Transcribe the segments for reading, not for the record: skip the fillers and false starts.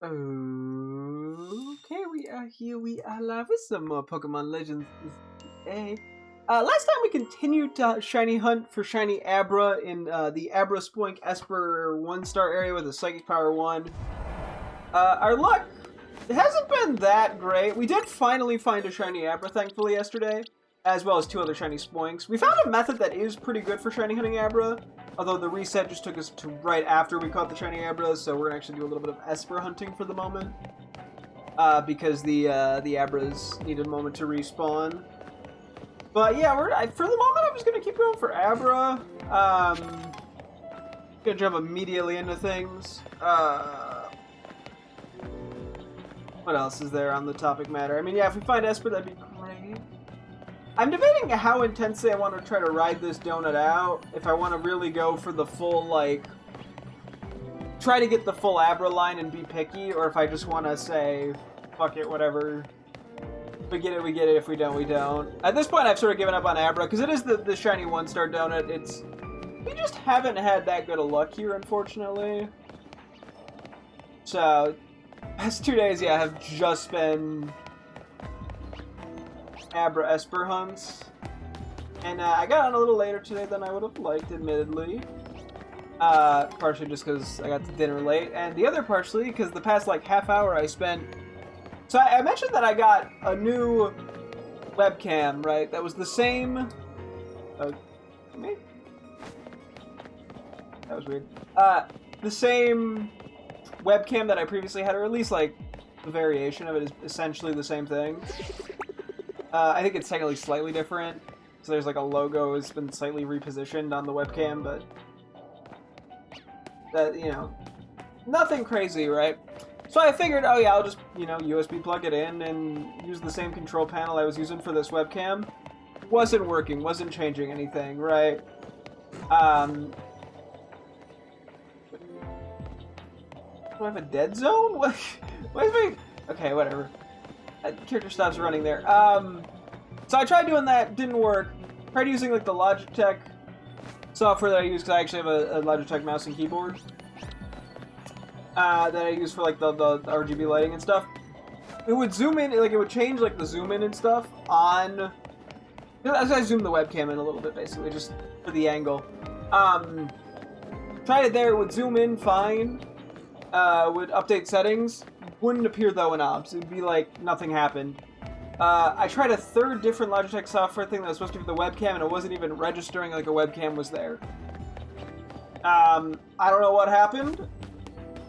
Okay, we are here. We are live with some more Pokemon Legends today. Last time we continued to shiny hunt for shiny Abra in the Abra Spoink Esper 1-star area with a Psychic Power 1. Our luck hasn't been that great. We did finally find a shiny Abra, thankfully, yesterday, as well as 2 other shiny Spoinks. We found a method that is pretty good for shiny hunting Abra, although the reset just took us to right after we caught the shiny Abra, so we're gonna actually do a little bit of Esper hunting for the moment. Because the Abras needed a moment to respawn. But yeah, for the moment I'm just gonna keep going for Abra. Gonna jump immediately into things. What else is there on the topic matter? I mean, yeah, if we find Esper, that'd be great. I'm debating how intensely I want to try to ride this donut out. If I want to really go for the full, like, try to get the full Abra line and be picky, or if I just want to say, fuck it, whatever. If we get it, we get it. If we don't, we don't. At this point, I've sort of given up on Abra, because it is the shiny 1-star donut. We just haven't had that good of luck here, unfortunately. So, past 2 days, yeah, have just been Abra Esper hunts. And I got on a little later today than I would have liked, admittedly. Partially just because I got to dinner late, and the other partially because the past, like, half hour I spent... So I mentioned that I got a new webcam, right? That was the same... me? That was weird. The same webcam that I previously had, or at least, like, the variation of it is essentially the same thing. I think it's technically slightly different. So there's, like, a logo has been slightly repositioned on the webcam, but... you know, nothing crazy, right? So I figured, oh yeah, I'll just, you know, USB plug it in and use the same control panel I was using for this webcam. Wasn't working, wasn't changing anything, right? Do I have a dead zone? What is me? Okay, whatever. That character stops running there. So I tried doing that, didn't work. Tried using, like, the Logitech software that I use, because I actually have a Logitech mouse and keyboard that I use for, like, the RGB lighting and stuff. It would zoom in, like, it would change, like, the zoom in and stuff on... As I zoom the webcam in a little bit, basically, just for the angle. Tried it there, it would zoom in fine, would update settings, wouldn't appear, though, in ops. It would be like nothing happened. I tried a third different Logitech software thing that was supposed to be for the webcam, and it wasn't even registering like a webcam was there. I don't know what happened.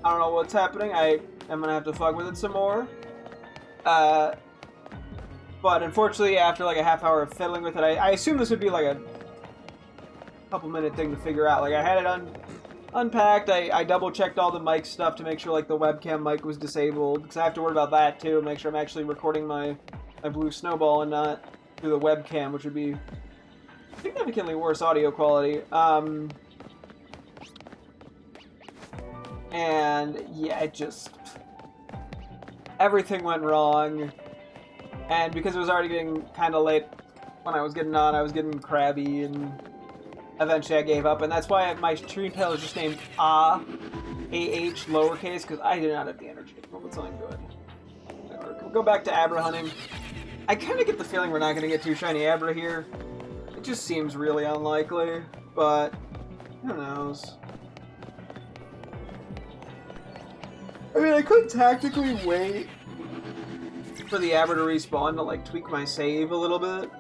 I don't know what's happening. I am gonna have to fuck with it some more. But unfortunately, after like a half hour of fiddling with it, I assume this would be like a couple-minute thing to figure out. Like, I had it unpacked. I double-checked all the mic stuff to make sure like the webcam mic was disabled, because I have to worry about that too. Make sure I'm actually recording my blue snowball and not through the webcam, which would be significantly worse audio quality. And yeah, it just... everything went wrong. And because it was already getting kind of late when I was getting on, I was getting crabby, and eventually I gave up. And that's why my stream title is just named AH, lowercase, because I did not have the energy to come up with something good. We'll go back to Abra hunting. I kind of get the feeling we're not going to get 2 shiny Abra here. It just seems really unlikely, but who knows? I mean, I could tactically wait for the Abra to respawn to, like, tweak my save a little bit.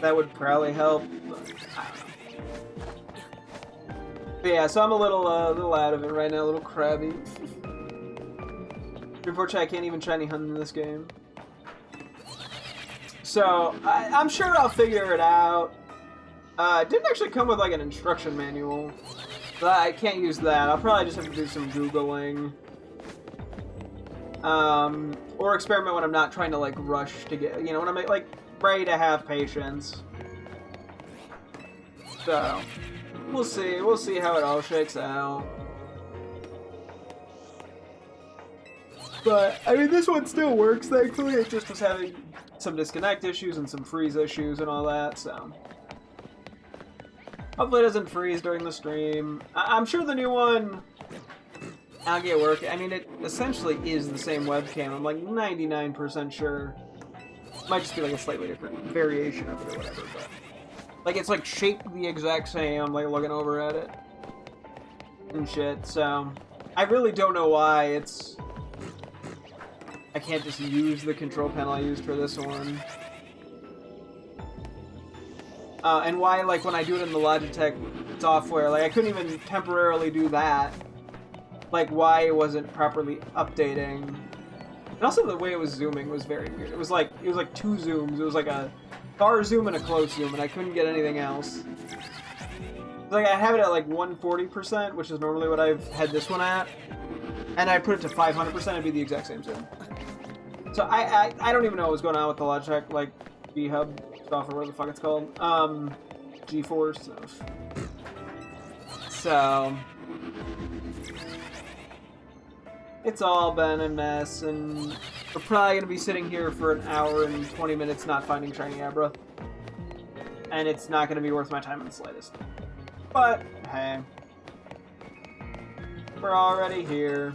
That would probably help, but I don't know. But yeah, so I'm a little out of it right now, a little crabby. Unfortunately, I can't even shiny hunt in this game. So, I'm sure I'll figure it out. It didn't actually come with, like, an instruction manual. But I can't use that. I'll probably just have to do some Googling. Or experiment when I'm not trying to, like, rush to get... You know, when I'm, like, ready to have patience. So, we'll see. We'll see how it all shakes out. But, I mean, this one still works, thankfully. It just was having some disconnect issues and some freeze issues and all that, so... Hopefully it doesn't freeze during the stream. I'm sure the new one I'll get work. I mean, it essentially is the same webcam. I'm like 99% sure. Might just be like a slightly different variation of it or whatever, but like it's like shaped the exact same. I'm like looking over at it and shit. So I really don't know why I can't just use the control panel I used for this one. And why, like, when I do it in the Logitech software, like, I couldn't even temporarily do that. Like, why it wasn't properly updating. And also the way it was zooming was very weird. It was like two zooms. It was like a far zoom and a close zoom, and I couldn't get anything else. Like, I have it at, like, 140%, which is normally what I've had this one at. And I put it to 500%, it'd be the exact same zoom. So I don't even know what was going on with the Logitech, like, V-Hub stuff, or whatever the fuck it's called. G-Force stuff. So it's all been a mess, and we're probably going to be sitting here for an hour and 20 minutes not finding shiny Abra. And it's not going to be worth my time in the slightest. But, hey. We're already here.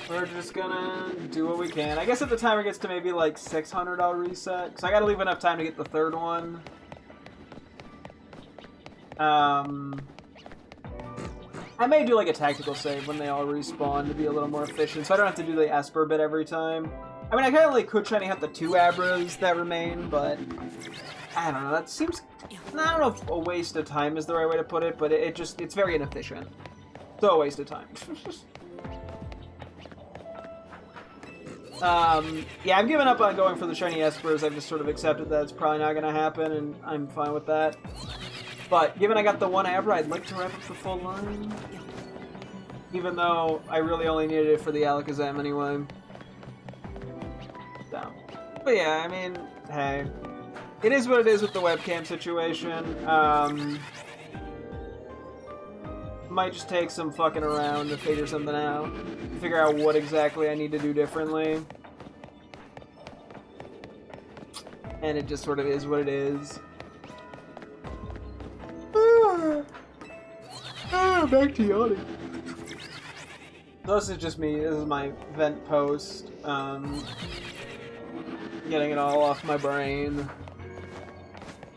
We're just gonna do what we can. I guess if the timer gets to maybe like 600, I'll reset. Because I gotta leave enough time to get the third one. I may do like a tactical save when they all respawn to be a little more efficient, so I don't have to do the Esper bit every time. I mean, I kind of like could shiny hunt the 2 Abras that remain, but I don't know. That seems, I don't know if a waste of time is the right way to put it, but it's very inefficient. So a waste of time. Yeah, I've given up on going for the shiny Espers. I've just sort of accepted that it's probably not going to happen, and I'm fine with that. But given I got the 1 Abra, I'd like to wrap up the full line. Even though I really only needed it for the Alakazam anyway. So. But yeah, I mean, hey. It is what it is with the webcam situation. Might just take some fucking around to figure something out. Figure out what exactly I need to do differently. And it just sort of is what it is. Back to yawning. So this is just me. This is my vent post. Getting it all off my brain.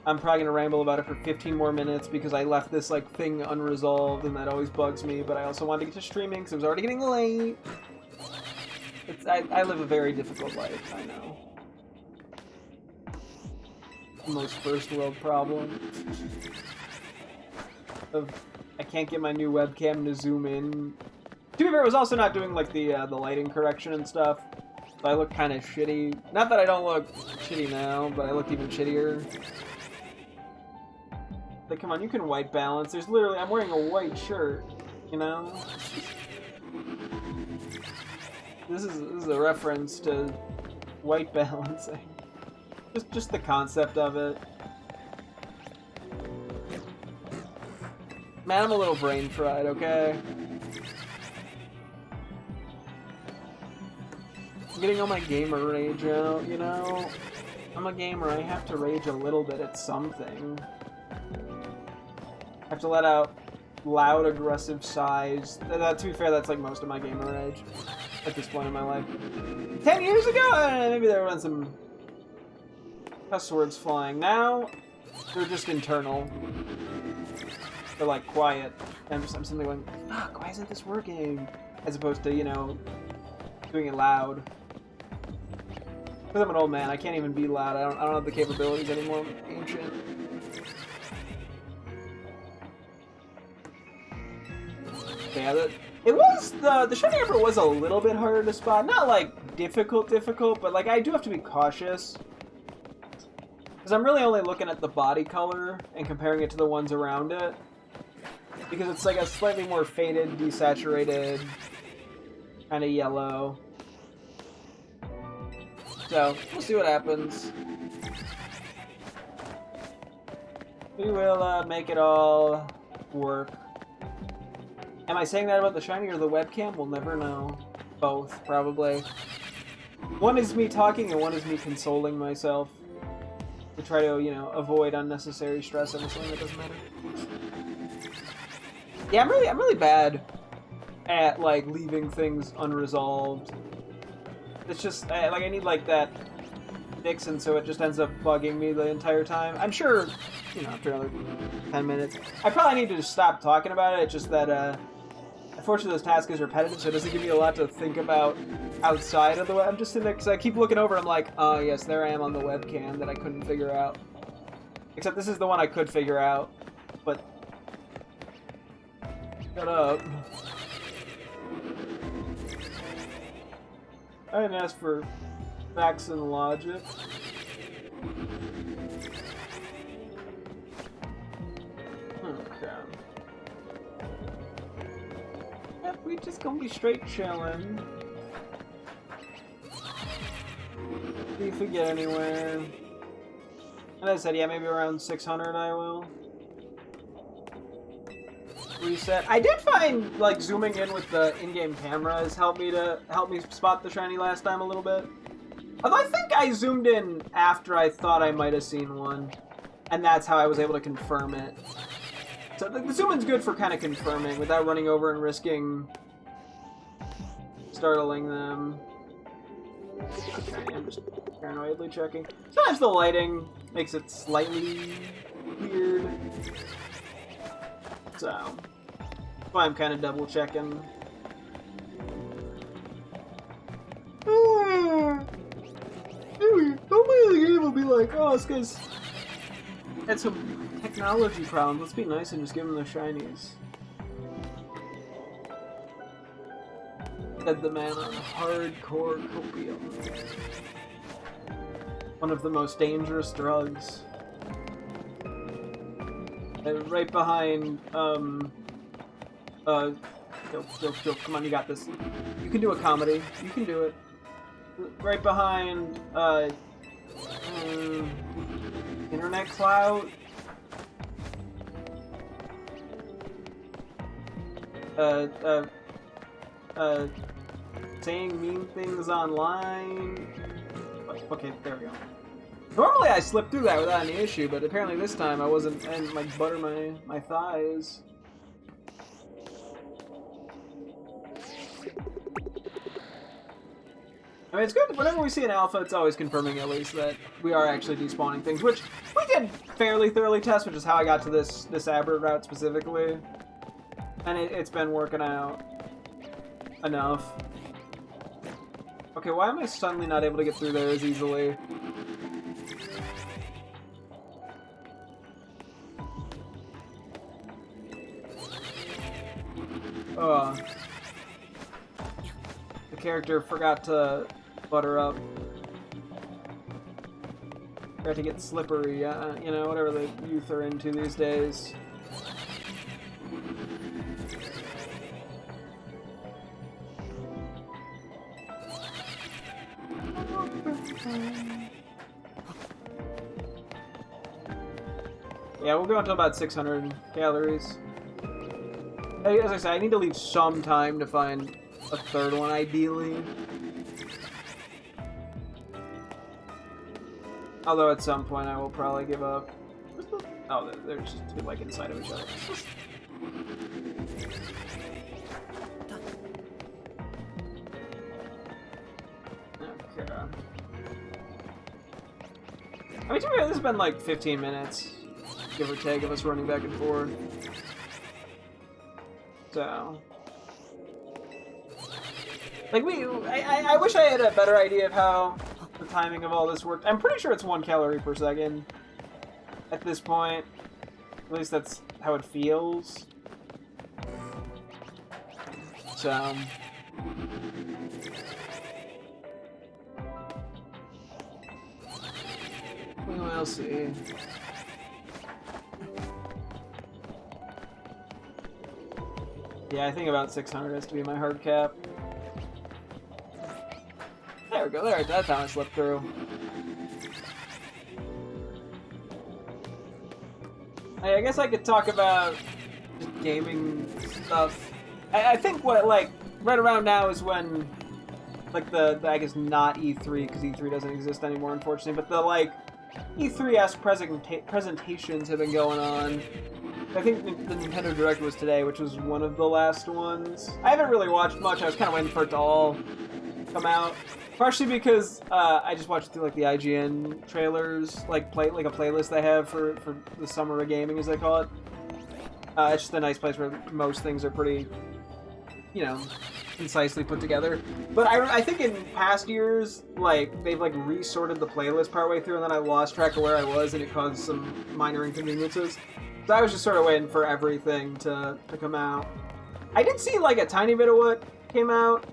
I'm probably gonna ramble about it for 15 more minutes because I left this like thing unresolved, and that always bugs me. But I also wanted to get to streaming because it was already getting late. I live a very difficult life, I know. Most first world problem. I can't get my new webcam to zoom in. To be fair, it was also not doing like the lighting correction and stuff. So I look kind of shitty. Not that I don't look shitty now, but I looked even shittier. Like, come on, you can white balance. There's literally, I'm wearing a white shirt, you know? This is a reference to white balancing. Just the concept of it. Man, I'm a little brain fried, okay? I'm getting all my gamer rage out, you know? I'm a gamer, I have to rage a little bit at something. I have to let out loud, aggressive sighs. To be fair, that's like most of my gamer rage at this point in my life. 10 years ago, maybe there were some cuss words flying. Now, they're just internal. They're like quiet. I'm simply going, fuck, why isn't this working? As opposed to, you know, doing it loud. Because I'm an old man, I can't even be loud. I don't have the capabilities anymore. I'm ancient. Yeah, the shiny Emperor was a little bit harder to spot. Not like difficult, but like I do have to be cautious. Because I'm really only looking at the body color and comparing it to the ones around it. Because it's like a slightly more faded, desaturated, kind of yellow. So, we'll see what happens. We will make it all work. Am I saying that about the shiny or the webcam? We'll never know. Both, probably. One is me talking and one is me consoling myself. to try to, you know, avoid unnecessary stress over something that doesn't matter. Yeah, I'm really bad at, like, leaving things unresolved. It's just, like, I need, like, that fix, and so it just ends up bugging me the entire time. I'm sure, you know, after another 10 minutes, I probably need to just stop talking about it. It's just that, unfortunately, this task is repetitive, so it doesn't give me a lot to think about outside of the web. I'm just sitting there, because I keep looking over, and I'm like, oh, yes, there I am on the webcam that I couldn't figure out. Except this is the one I could figure out, but... Shut up. I didn't ask for facts and logic. Okay. Yep, we just gonna be straight chilling. See if we get anywhere. And I said, yeah, maybe around 600 I will. Reset. I did find, like, zooming in with the in-game cameras helped me spot the shiny last time a little bit. Although I think I zoomed in after I thought I might have seen one, and that's how I was able to confirm it. So the zoom in's good for kind of confirming without running over and risking startling them. Okay, I'm just paranoidly checking. Sometimes the lighting makes it slightly weird. So, that's why I'm kind of double checking. Hopefully the game will be like, oh, this guy's had some technology problems. Let's be nice and just give him the shinies. Said the man on hardcore copium. One of the most dangerous drugs. And right behind, go, come on, you got this. You can do a comedy. You can do it. Right behind, internet clout. Saying mean things online. Okay, there we go. Normally I slip through that without any issue, but apparently this time I wasn't, and like butter my thighs. I mean, it's good. Whenever we see an alpha, it's always confirming at least that we are actually despawning things, which we did fairly thoroughly test, which is how I got to this aberrant route specifically. And it's been working out enough. Okay, why am I suddenly not able to get through there as easily? The character forgot to butter up. Forgot to get slippery, you know, whatever the youth are into these days. Yeah, we'll go until about 600 calories. As I said, I need to leave some time to find a third one, ideally. Although at some point I will probably give up. Oh, they're just two, like, inside of each other. Okay. I mean, to me, this has been like 15 minutes, give or take, of us running back and forth. So, like, I wish I had a better idea of how the timing of all this worked. I'm pretty sure it's 1 calorie per second at this point. At least that's how it feels. So, we will see. Yeah, I think about 600 has to be my hard cap. There we go, there, that time I slipped through. Hey, I guess I could talk about just gaming stuff. I think what, like, right around now is when, like, I guess not E3, because E3 doesn't exist anymore, unfortunately, but the, like, E3-esque presentations have been going on. I think the Nintendo Direct was today, which was one of the last ones. I haven't really watched much. I was kind of waiting for it to all come out. Partially because I just watched through like the IGN trailers, like a playlist they have for the summer of gaming, as they call it. It's just a nice place where most things are pretty, you know, concisely put together. But I think in past years, like, they've like resorted the playlist partway through, and then I lost track of where I was, and it caused some minor inconveniences. So I was just sort of waiting for everything to come out. I did see like a tiny bit of what came out,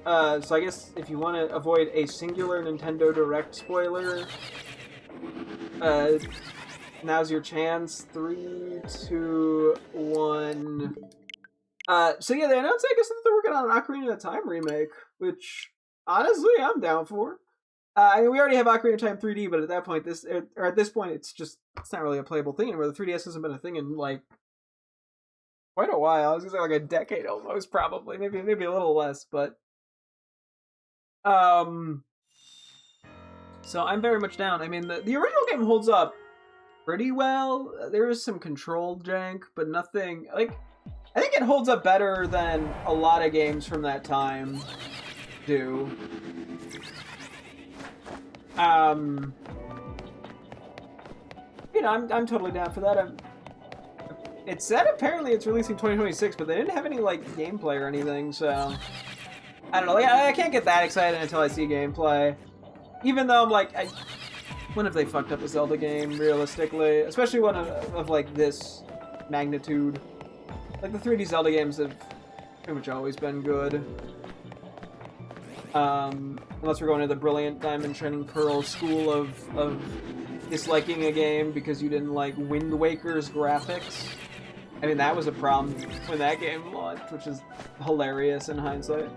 so I guess if you want to avoid a singular Nintendo Direct spoiler, now's your chance. 3, 2, 1. So yeah, they announced, I guess, that they're working on an Ocarina of Time remake, which, honestly, I'm down for. I mean, we already have Ocarina of Time 3D, but at that point, at this point, it's not really a playable thing anymore. The 3DS hasn't been a thing in, like, quite a while. I was gonna say, like, a decade almost, probably. Maybe a little less, but... So I'm very much down. I mean, the original game holds up pretty well. There is some control jank, but nothing... Like, I think it holds up better than a lot of games from that time do. You know, I'm totally down for that. It said apparently it's releasing 2026, but they didn't have any, like, gameplay or anything, so... I don't know, like, I can't get that excited until I see gameplay. Even though I'm like, when have they fucked up a Zelda game, realistically? Especially one of like, this magnitude. Like, the 3D Zelda games have pretty much always been good. Unless we're going to the brilliant Diamond Shining Pearl school of disliking a game because you didn't like Wind Waker's graphics. I mean, that was a problem when that game launched, which is hilarious in hindsight.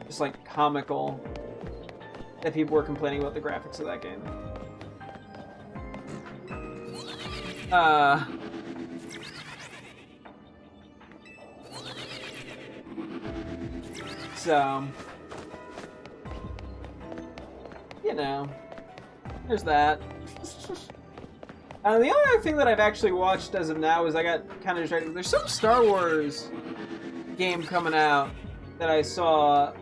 Just, like, comical that people were complaining about the graphics of that game. So, you know, there's that. The other thing that I've actually watched as of now is I got kind of distracted. There's some Star Wars game coming out that I saw.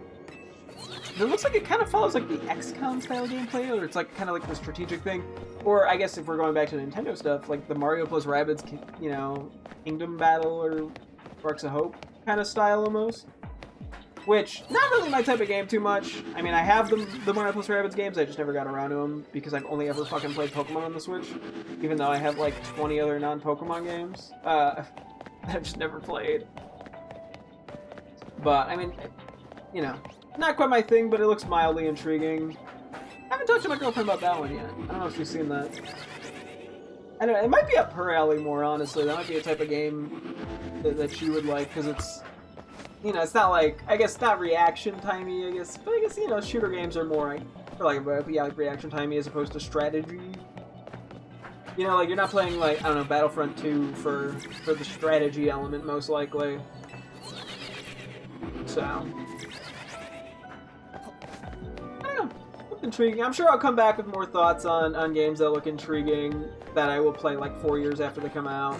It looks like it kind of follows like the XCOM style gameplay, or it's like kind of like the strategic thing. Or I guess if we're going back to Nintendo stuff, like the Mario plus Rabbids, you know, Kingdom Battle or Sparks of Hope kind of style almost. Which, not really my type of game too much. I mean, I have the Mario plus Rabbids games, I just never got around to them because I've only ever fucking played Pokemon on the Switch. Even though I have like 20 other non-Pokemon games. I've just never played. But, I mean, you know, not quite my thing, but it looks mildly intriguing. I haven't talked to my girlfriend about that one yet. I don't know if she's seen that. I don't know, it might be up her alley more, honestly. That might be a type of game that she would like, because it's, you know, it's not like, I guess not reaction timey, I guess, but I guess, you know, shooter games are more, like reaction timey as opposed to strategy. You know, like, you're not playing, like, I don't know, Battlefront 2 for the strategy element, most likely. So, I don't know, look intriguing. I'm sure I'll come back with more thoughts on games that look intriguing that I will play, like, 4 years after they come out.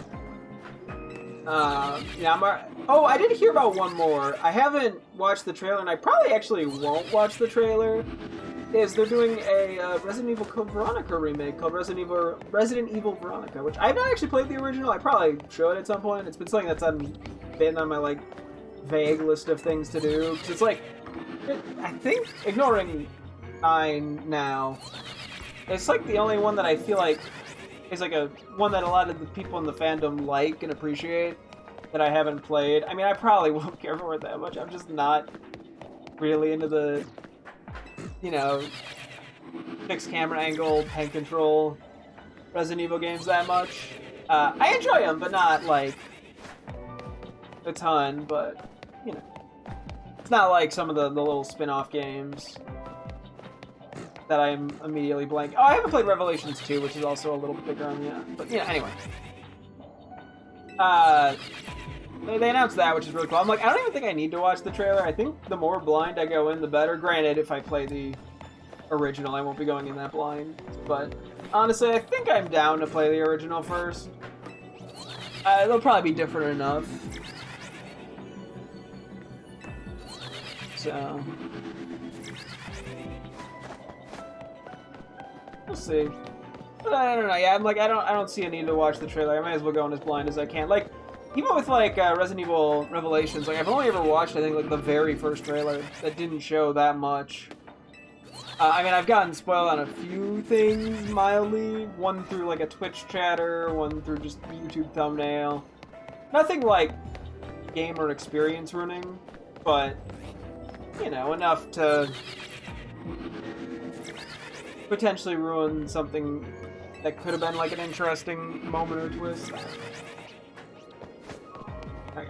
Yeah, oh, I did hear about one more. I haven't watched the trailer, and I probably actually won't watch the trailer. They're doing a Resident Evil Code Veronica remake called Resident Evil Veronica, which I've not actually played the original. I probably should at some point. It's been something that's been on my, like, vague list of things to do. Because it's like, I think, ignoring 9 now, it's like the only one that I feel like is like one that a lot of the people in the fandom like and appreciate that I haven't played. I mean, I probably won't care for it that much. I'm just not really into the, you know, fixed camera angle, pen control Resident Evil games that much. I enjoy them, but not, like, a ton, but, you know. It's not like some of the little spin-off games that I'm immediately blank. Oh, I haven't played Revelations 2, which is also a little bigger on the... But, yeah, anyway. They announced that, which is really cool. I'm like, I don't even think I need to watch the trailer. I think the more blind I go in, the better. Granted, if I play the original. I won't be going in that blind. But honestly, I think I'm down to play the original first. They'll probably be different enough. So we'll see. But I don't know. Yeah, I'm like I don't see a need to watch the trailer. I might as well go in as blind as I can. Like even with like Resident Evil Revelations, like I've only ever watched I think like the very first trailer that didn't show that much. I mean, I've gotten spoiled on a few things mildly. One through like a Twitch chatter, one through just YouTube thumbnail. Nothing like gamer experience ruining, but you know, enough to potentially ruin something that could have been like an interesting moment or twist. Okay.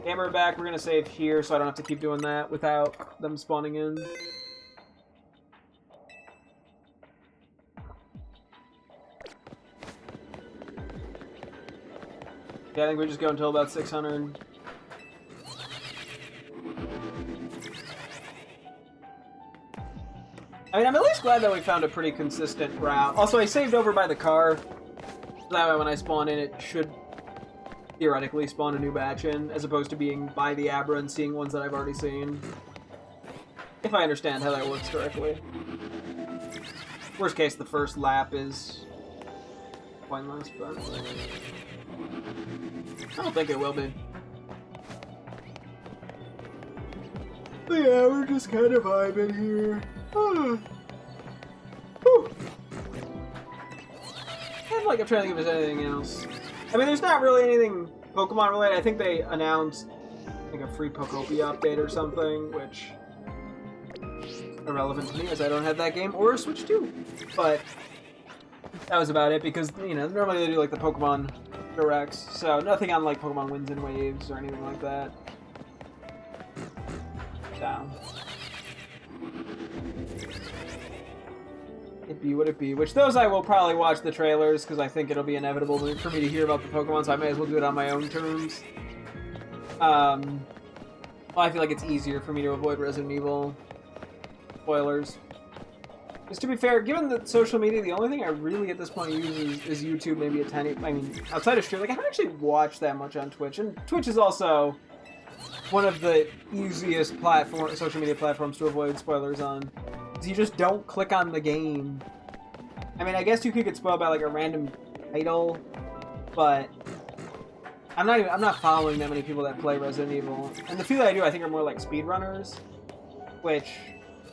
Gamer back, we're gonna save here so I don't have to keep doing that without them spawning in. Yeah, I think we just go until about 600. I mean, I'm at least glad that we found a pretty consistent route. Also, I saved over by the car. That way when I spawn in, it should theoretically spawn a new batch in, as opposed to being by the Abra and seeing ones that I've already seen. If I understand how that works correctly. Worst case, the first lap is pointless, but I don't think it will be. But yeah, we're just kind of vibing here. And like, I'm trying to think if there's anything else. I mean, there's not really anything Pokemon related. I think they announced like a free Pokopia update or something, which is irrelevant to me as I don't have that game or Switch 2. But that was about it because, you know, normally they do like the Pokemon Directs, so nothing on like Pokemon Winds and Waves or anything like that. So it be what it be. Which those I will probably watch the trailers because I think it'll be inevitable for me to hear about the Pokemon, so I may as well do it on my own terms. Well, I feel like it's easier for me to avoid Resident Evil spoilers. Because to be fair, given the social media, the only thing I really at this point use is YouTube, maybe a tiny... I mean, outside of stream, like I haven't actually watched that much on Twitch, and Twitch is also one of the easiest social media platforms to avoid spoilers on. You just don't click on the game. I mean, I guess you could get spoiled by like a random title, but I'm not following that many people that play Resident Evil. And the few that I do, I think, are more like speedrunners, which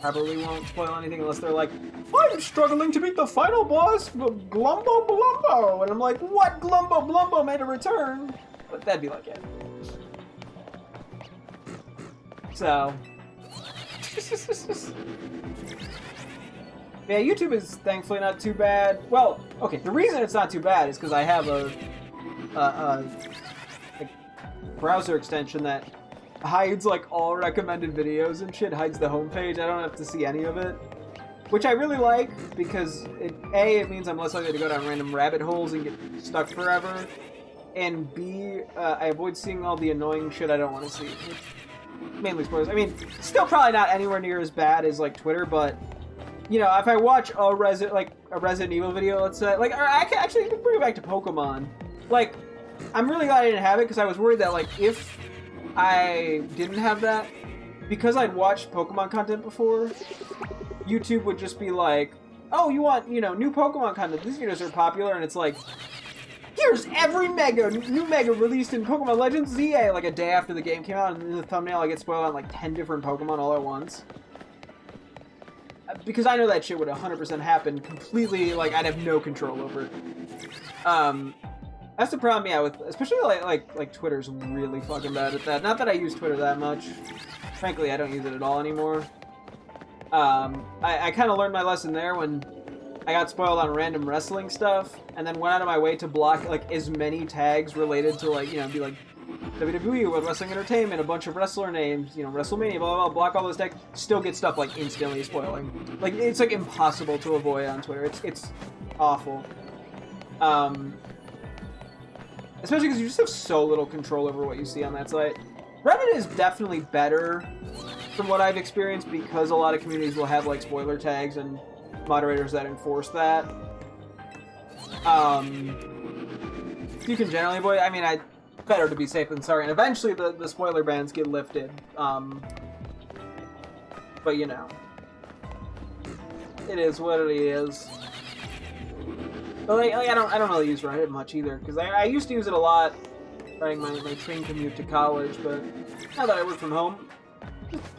probably won't spoil anything unless they're like, I'm struggling to beat the final boss, Glumbo Blumbo, and I'm like, what? Glumbo Blumbo made a return? But that'd be like it. So. Yeah, YouTube is thankfully not too bad. Well, okay, the reason it's not too bad is because I have a browser extension that hides like all recommended videos and shit, hides the homepage. I don't have to see any of it, which I really like because it means I'm less likely to go down random rabbit holes and get stuck forever, and B, I avoid seeing all the annoying shit I don't want to see. Mainly spoilers. I mean, still probably not anywhere near as bad as like Twitter, but you know, if I watch a Resident Evil video, let's say, like, or I can actually bring it back to Pokemon. Like, I'm really glad I didn't have it because I was worried that like if I didn't have that, because I'd watched Pokemon content before, YouTube would just be like, oh, you want, you know, new Pokemon content? These videos are popular, and it's like, here's every new Mega released in Pokemon Legends ZA, like a day after the game came out, and in the thumbnail I get spoiled on like 10 different Pokemon all at once. Because I know that shit would 100% happen completely, like, I'd have no control over it. That's the problem, yeah, with, especially like Twitter's really fucking bad at that. Not that I use Twitter that much. Frankly, I don't use it at all anymore. I kind of learned my lesson there when I got spoiled on random wrestling stuff, and then went out of my way to block, like, as many tags related to, like, you know, be like, WWE, World Wrestling Entertainment, a bunch of wrestler names, you know, WrestleMania, blah, blah, blah, block all those tags, still get stuff, like, instantly spoiling. Like, it's, like, impossible to avoid on Twitter. It's awful. Especially because you just have so little control over what you see on that site. Reddit is definitely better from what I've experienced, because a lot of communities will have like spoiler tags and moderators that enforce that. You can generally avoid. I mean, better to be safe than sorry, and eventually the spoiler bans get lifted. But you know, it is what it is. But like I don't really use Reddit much either, because I used to use it a lot during my train commute to college, but now that I work from home,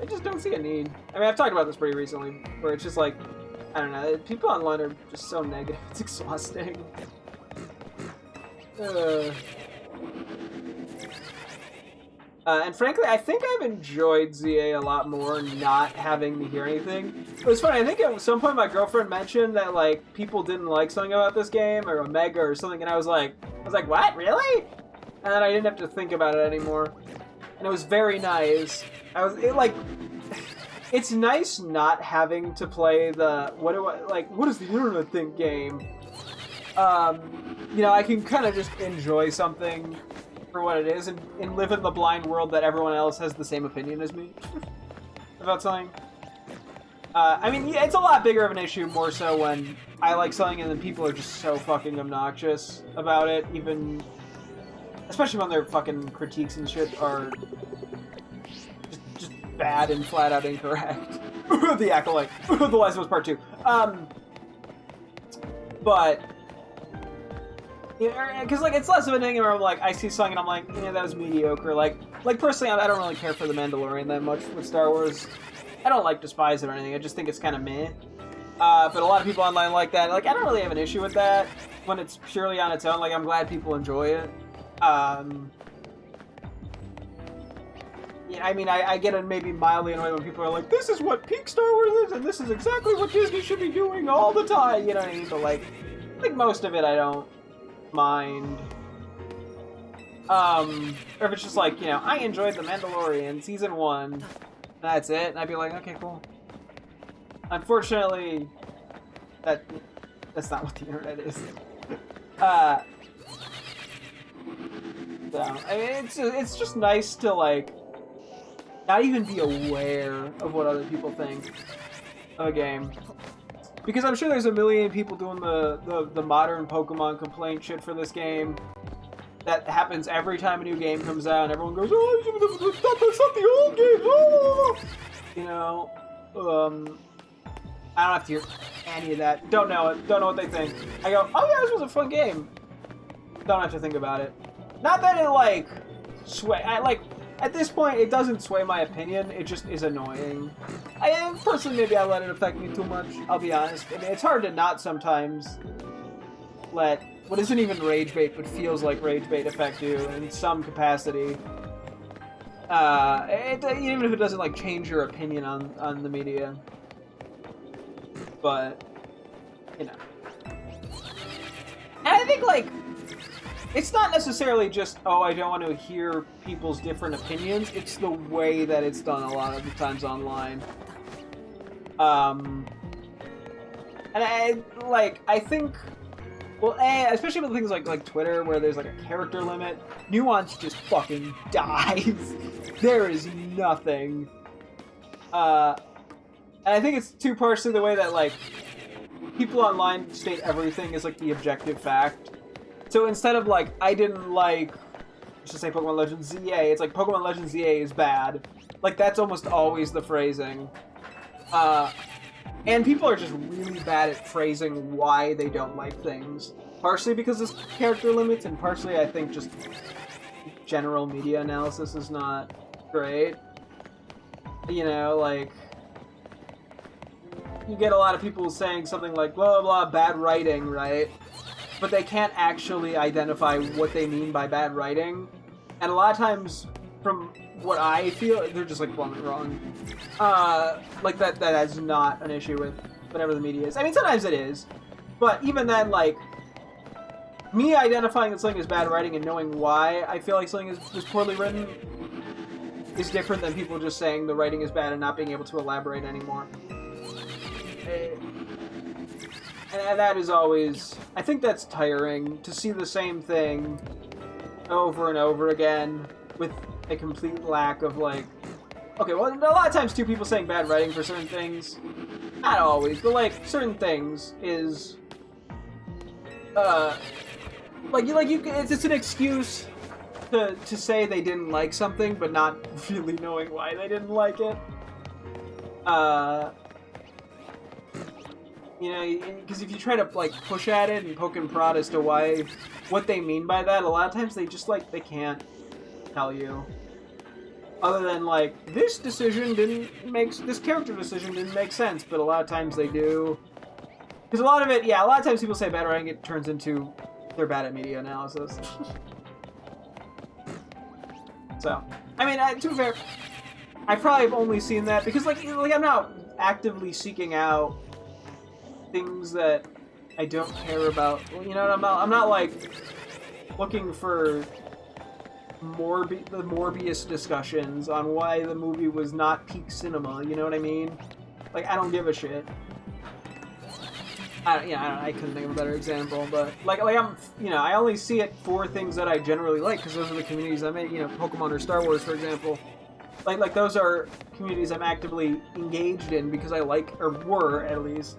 I just don't see a need. I mean, I've talked about this pretty recently, where it's just like, I don't know, people online are just so negative, it's exhausting. And frankly, I think I've enjoyed ZA a lot more not having to hear anything. It was funny, I think at some point my girlfriend mentioned that, like, people didn't like something about this game, or Omega or something, and I was like, what, really? And then I didn't have to think about it anymore. And it was very nice. It's nice not having to play the, what does the internet think game? You know, I can kind of just enjoy something for what it is and live in the blind world that everyone else has the same opinion as me about something. I mean, yeah, it's a lot bigger of an issue more so when I like something and then people are just so fucking obnoxious about it, even, especially when their fucking critiques and shit are just bad and flat out incorrect. The Acolyte. The Last of Us Part 2. But because like it's less of a thing where I'm like I see something and I'm like, yeah, that was mediocre. Like personally, I don't really care for the Mandalorian that much with Star Wars. I don't like despise it or anything. I just think it's kind of meh. But a lot of people online like that. Like I don't really have an issue with that when it's purely on its own. Like I'm glad people enjoy it. Yeah, I mean, I get maybe mildly annoyed when people are like, this is what peak Star Wars is, and this is exactly what Disney should be doing all the time. You know what I mean? But like most of it, I don't mind. Or if it's just like, you know, I enjoyed The Mandalorian Season 1, that's it, and I'd be like, okay, cool. Unfortunately, that's not what the internet is. So, I mean, it's just nice to, like, not even be aware of what other people think of a game. Because I'm sure there's a million people doing the modern Pokemon complaint shit for this game. That happens every time a new game comes out, and everyone goes, oh, that's not the old game! Oh! You know, I don't have to hear any of that. Don't know it. Don't know what they think. I go, oh yeah, this was a fun game. Don't have to think about it. Not that it, like, at this point, it doesn't sway my opinion, it just is annoying. Personally, maybe I let it affect me too much, I'll be honest. I mean, it's hard to not sometimes let what isn't even rage bait, but feels like rage bait affect you in some capacity. Even if it doesn't, like, change your opinion on the media. But, you know. And I think, like, it's not necessarily just, oh, I don't want to hear people's different opinions. It's the way that it's done a lot of the times online. And I think, well, especially with things like Twitter, where there's like a character limit, nuance just fucking dies. There is nothing. And I think it's too partially the way that, like, people online state everything as, like, the objective fact. So instead of, like, I didn't like, let's just say Pokemon Legends ZA, it's like Pokemon Legends ZA is bad. Like, that's almost always the phrasing. And people are just really bad at phrasing why they don't like things. Partially because of character limits, and partially, I think, just general media analysis is not great. You know, like, you get a lot of people saying something like, blah, blah, bad writing, right? But they can't actually identify what they mean by bad writing. And a lot of times, from what I feel, they're just, like, blunt wrong. Like, that is not an issue with whatever the media is. I mean, sometimes it is. But even then, like, me identifying that something is bad writing and knowing why I feel like something is poorly written is different than people just saying the writing is bad and not being able to elaborate anymore. And that is always... I think that's tiring, to see the same thing over and over again with a complete lack of, like, okay, well, a lot of times too, people saying bad writing for certain things, not always, but like certain things is, it's an excuse to say they didn't like something, but not really knowing why they didn't like it. You know, because if you try to like push at it and poke and prod as to what they mean by that, a lot of times they just like they can't tell you. Other than like this character decision didn't make sense, but a lot of times they do. Because a lot of times people say bad writing, it turns into they're bad at media analysis. So, I mean, to be fair, I probably have only seen that because like I'm not actively seeking out things that I don't care about. You know, I'm not like looking for the Morbius discussions on why the movie was not peak cinema. You know what I mean? Like, I don't give a shit. I couldn't think of a better example, but like I'm, you know, I only see it for things that I generally like because those are the communities I'm in. You know, Pokemon or Star Wars, for example. Like those are communities I'm actively engaged in because I like, or were at least,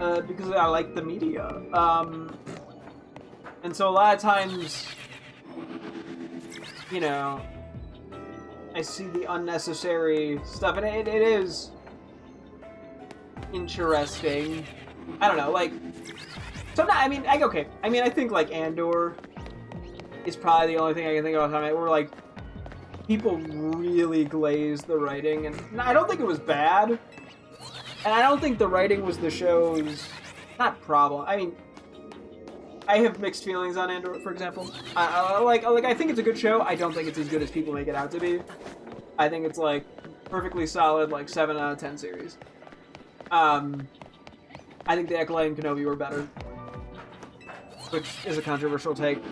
because I like the media. And so a lot of times, you know, I see the unnecessary stuff, and it is interesting. I don't know, like, so I'm not, I think, like, Andor is probably the only thing I can think of where, like, people really glazed the writing, and I don't think it was bad, and I don't think the writing was the show's, not problem. I mean, I have mixed feelings on Andor, for example. I think it's a good show. I don't think it's as good as people make it out to be. I think it's, like, perfectly solid, like, 7 out of 10 series. I think the Acolyte and Kenobi were better, which is a controversial take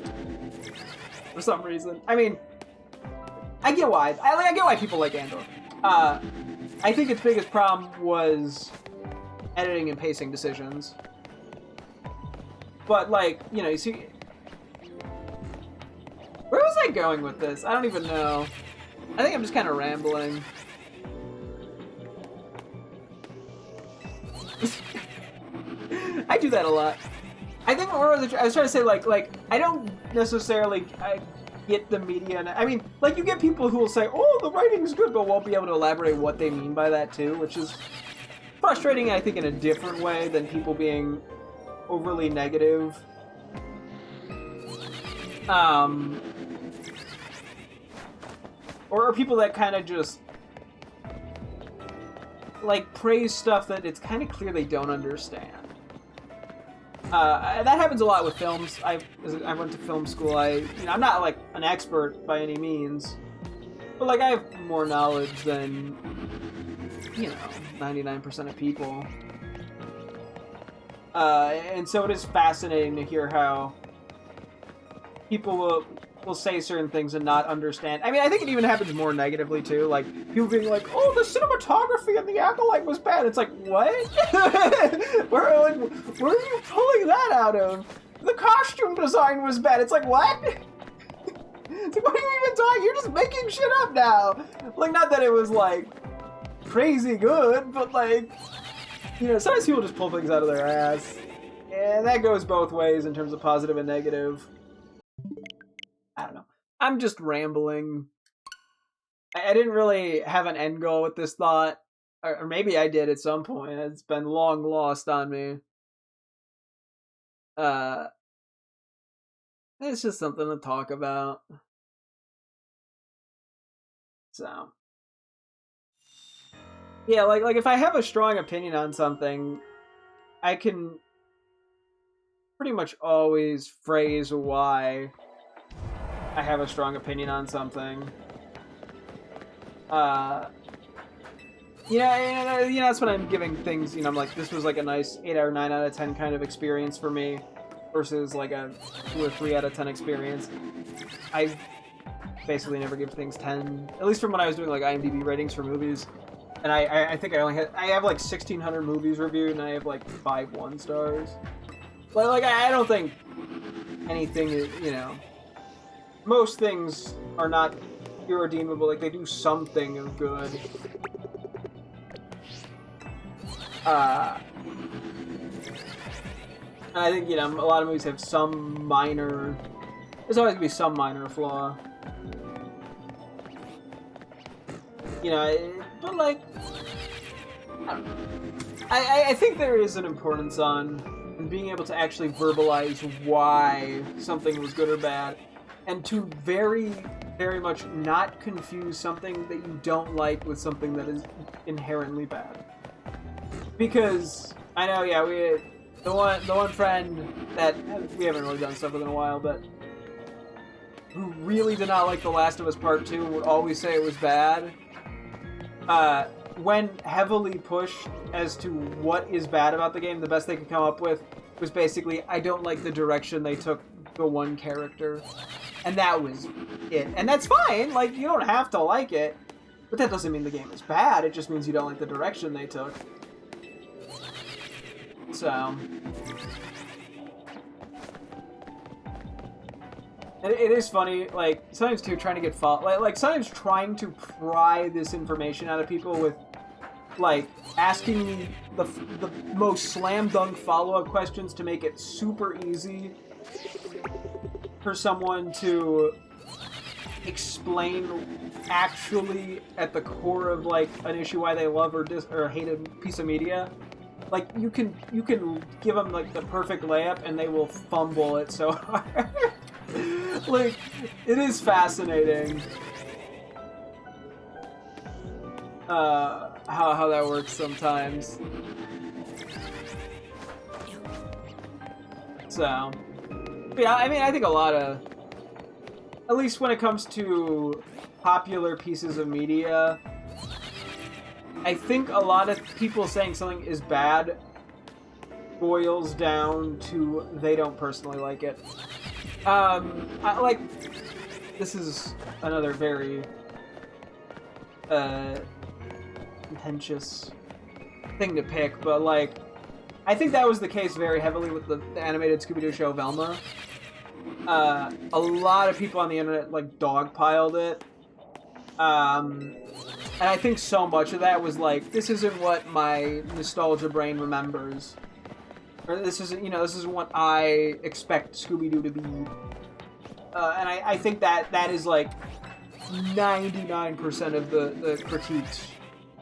for some reason. I mean, I get why. I get why people like Andor. I think its biggest problem was editing and pacing decisions. But, like, you know, you see... Where was I going with this? I don't even know. I think I'm just kind of rambling. I do that a lot. I think I was trying to say, like, I don't necessarily get the media. I mean, like, you get people who will say, oh, the writing's good, but won't be able to elaborate what they mean by that, too, which is frustrating, I think, in a different way than people being overly negative. Or people that kind of just, like, praise stuff that it's kind of clear they don't understand. That happens a lot with films. I went to film school. I'm not like an expert by any means, but like I have more knowledge than 99% of people. And so it is fascinating to hear how people will say certain things and not understand. I mean, I think it even happens more negatively too. Like people being like, "Oh, the cinematography in The Acolyte was bad." It's like, what? where are you pulling that out of? The costume design was bad. It's like, what? It's like, what are you even talking? You're just making shit up now. Like, not that it was like crazy good, but like, sometimes people just pull things out of their ass, and that goes both ways in terms of positive and negative. I don't know. I'm just rambling. I didn't really have an end goal with this thought. Or maybe I did at some point. It's been long lost on me. It's just something to talk about. So. Yeah, like if I have a strong opinion on something, I can pretty much always phrase why I have a strong opinion on something. That's when I'm giving things, I'm like, this was like a nice 8 or 9 out of 10 kind of experience for me versus like a 2 or 3 out of 10 experience. I basically never give things 10, at least from when I was doing like IMDb ratings for movies. And I think I have like 1,600 movies reviewed and I have like 5 1 stars. But like, I don't think anything is, most things are not irredeemable. Like, they do something of good. I think, you know, a lot of movies have some minor... There's always going to be some minor flaw. You know, but, like... I don't know. I think there is an importance on being able to actually verbalize why something was good or bad, and to very, very much not confuse something that you don't like with something that is inherently bad. Because I know, yeah, the one friend that we haven't really done stuff with in a while, but who really did not like The Last of Us Part 2 and would always say it was bad. When heavily pushed as to what is bad about the game, the best they could come up with was basically, I don't like the direction they took the one character. And that was it. And that's fine, like, you don't have to like it, but that doesn't mean the game is bad, it just means you don't like the direction they took. So... It is funny, like, sometimes too, trying to get like sometimes trying to pry this information out of people with, like, asking me the most slam dunk follow-up questions to make it super easy for someone to explain actually at the core of, like, an issue why they love or hate a piece of media. Like, you can give them, like, the perfect layup and they will fumble it so hard. Like, it is fascinating how that works sometimes. So, but yeah, I mean, I think a lot of, at least when it comes to popular pieces of media, I think a lot of people saying something is bad boils down to they don't personally like it. Like, this is another very contentious thing to pick, but, like, I think that was the case very heavily with the animated Scooby-Doo show Velma. A lot of people on the internet, like, dogpiled it. And I think so much of that was like, this isn't what my nostalgia brain remembers. Or this isn't, you know, this isn't what I expect Scooby-Doo to be. And I think that is like 99% of the critiques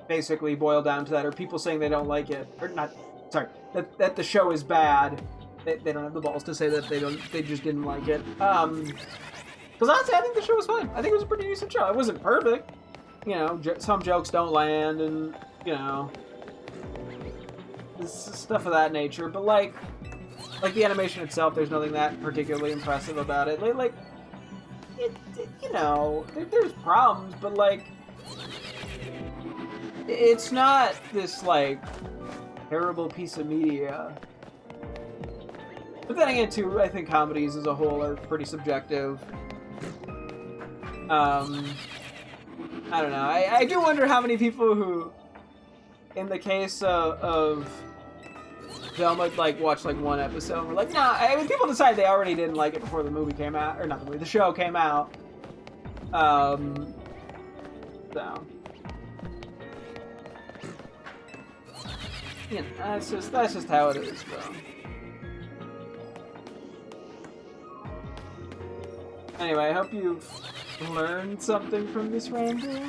basically boil down to that, or people saying they don't like it, or not, sorry, that the show is bad. They don't have the balls to say that they just didn't like it. Because honestly, I think the show was fine. I think it was a pretty decent show. It wasn't perfect. You know, some jokes don't land, and, you know, stuff of that nature. But, like the animation itself, there's nothing that particularly impressive about it. Like you know, there's problems, but, like, it's not this, like, terrible piece of media. But then again, too, I think comedies as a whole are pretty subjective. I don't know. I do wonder how many people who, in the case of Velma, like, watched, like, one episode and were like, nah, I mean, people decided they already didn't like it before the movie came out, or not the movie, the show came out. So. You know, that's just how it is, though. Anyway, I hope you've learned something from this ramble.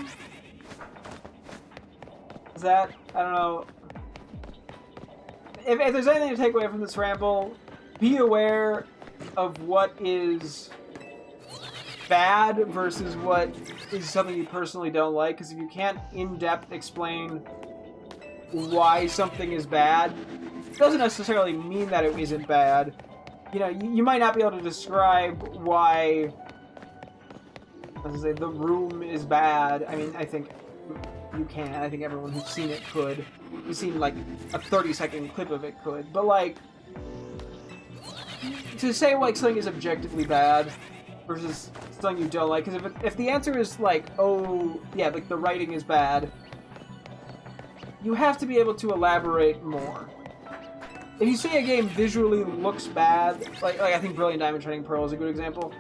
Is that, I don't know. If there's anything to take away from this ramble, be aware of what is bad versus what is something you personally don't like, because if you can't in-depth explain why something is bad, it doesn't necessarily mean that it isn't bad. You know, you might not be able to describe why, let's say, The Room is bad. I mean, I think you can. I think everyone who's seen it could. Who's seen, like, a 30-second clip of it could. But, like, to say, like, something is objectively bad versus something you don't like, because if the answer is, like, oh, yeah, like, the writing is bad, you have to be able to elaborate more. If you say a game visually looks bad, like I think Brilliant Diamond Shining Pearl is a good example,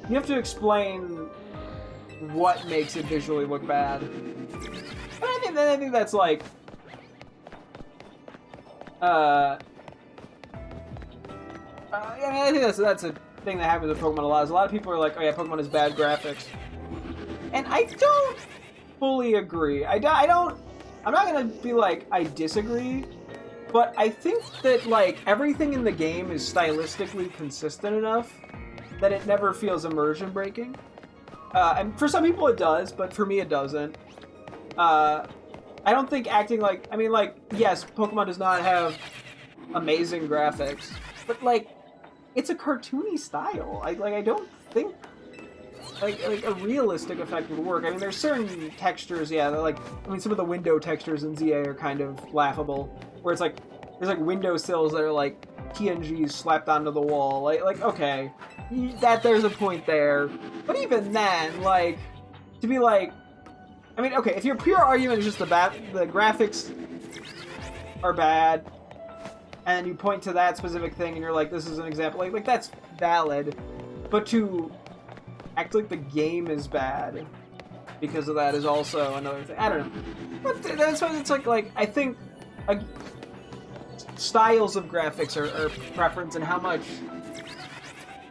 you have to explain what makes it visually look bad. And I think that's like I think that's a thing that happens with Pokemon a lot. A lot of people are like, oh yeah, Pokemon has bad graphics. And I don't fully agree. I'm not gonna be like, I disagree, but I think that like everything in the game is stylistically consistent enough that it never feels immersion breaking. And for some people it does, but for me it doesn't. I don't think acting like, I mean, like, yes, Pokemon does not have amazing graphics, but like, it's a cartoony style. I don't think like a realistic effect would work. I mean, there's certain textures, yeah, like, I mean, some of the window textures in ZA are kind of laughable, where it's like, there's like windowsills that are like PNGs slapped onto the wall. Like okay, that there's a point there. But even then, like, to be like, I mean, okay, if your pure argument is just the graphics are bad, and you point to that specific thing and you're like, this is an example, like that's valid, but to act like the game is bad because of that is also another thing. I don't know. But that's why it's like I think styles of graphics are preference, and how much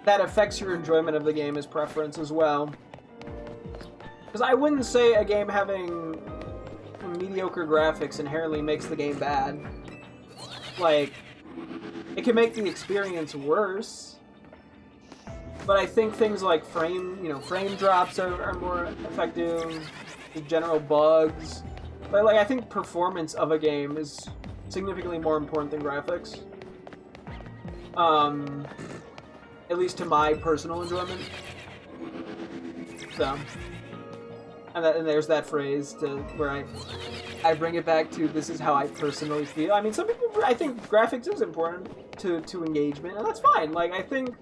that affects your enjoyment of the game is preference as well. Because I wouldn't say a game having mediocre graphics inherently makes the game bad. Like, it can make the experience worse. But I think things like frame drops are more effective. General bugs. But like, I think performance of a game is significantly more important than graphics. At least to my personal enjoyment. So, and there's that phrase to where I bring it back to, this is how I personally feel. I mean, some people, I think graphics is important to engagement, and that's fine. Like, I think,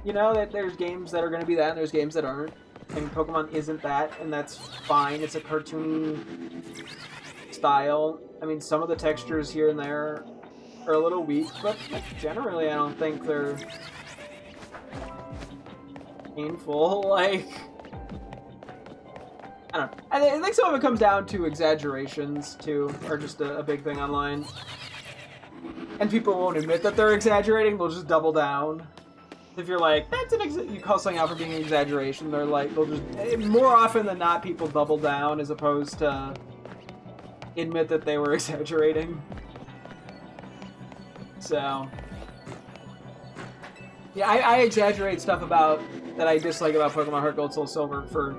you know, that there's games that are going to be that, and there's games that aren't, and Pokemon isn't that, and that's fine. It's a cartoony style. I mean, some of the textures here and there are a little weak, but generally I don't think they're painful. Like, I don't know. I think some of it comes down to exaggerations, too, are just a big thing online. And people won't admit that they're exaggerating, they'll just double down. If you're like, that's you call something out for being an exaggeration, they'll just, more often than not, people double down as opposed to admit that they were exaggerating. So, yeah, I exaggerate stuff that I dislike about Pokemon Heart Gold Soul Silver for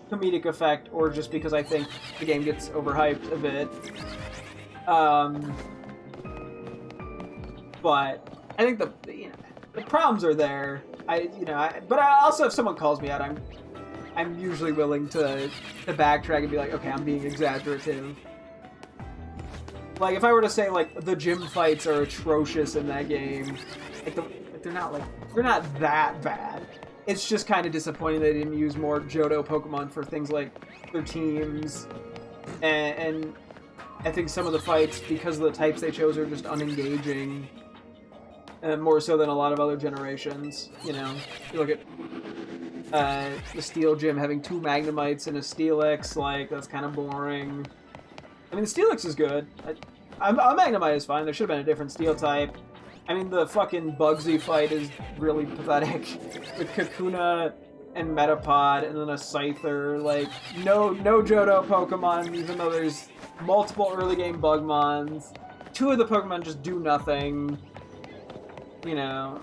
comedic effect, or just because I think the game gets overhyped a bit. But I think the problems are there. But I also, if someone calls me out, I'm usually willing to backtrack and be like, okay, I'm being exaggerative. Like, if I were to say, like, the gym fights are atrocious in that game, they're not that bad. It's just kind of disappointing they didn't use more Johto Pokemon for things like their teams, and I think some of the fights, because of the types they chose, are just unengaging, more so than a lot of other generations. You know, you look at the Steel Gym having 2 Magnemites and a Steelix, like, that's kind of boring. I mean, the Steelix is good. A Magnemite is fine. There should have been a different Steel type. I mean, the fucking Bugsy fight is really pathetic. With Kakuna and Metapod and then a Scyther. Like, no Johto Pokemon, even though there's multiple early game Bugmons. 2 of the Pokemon just do nothing. You know,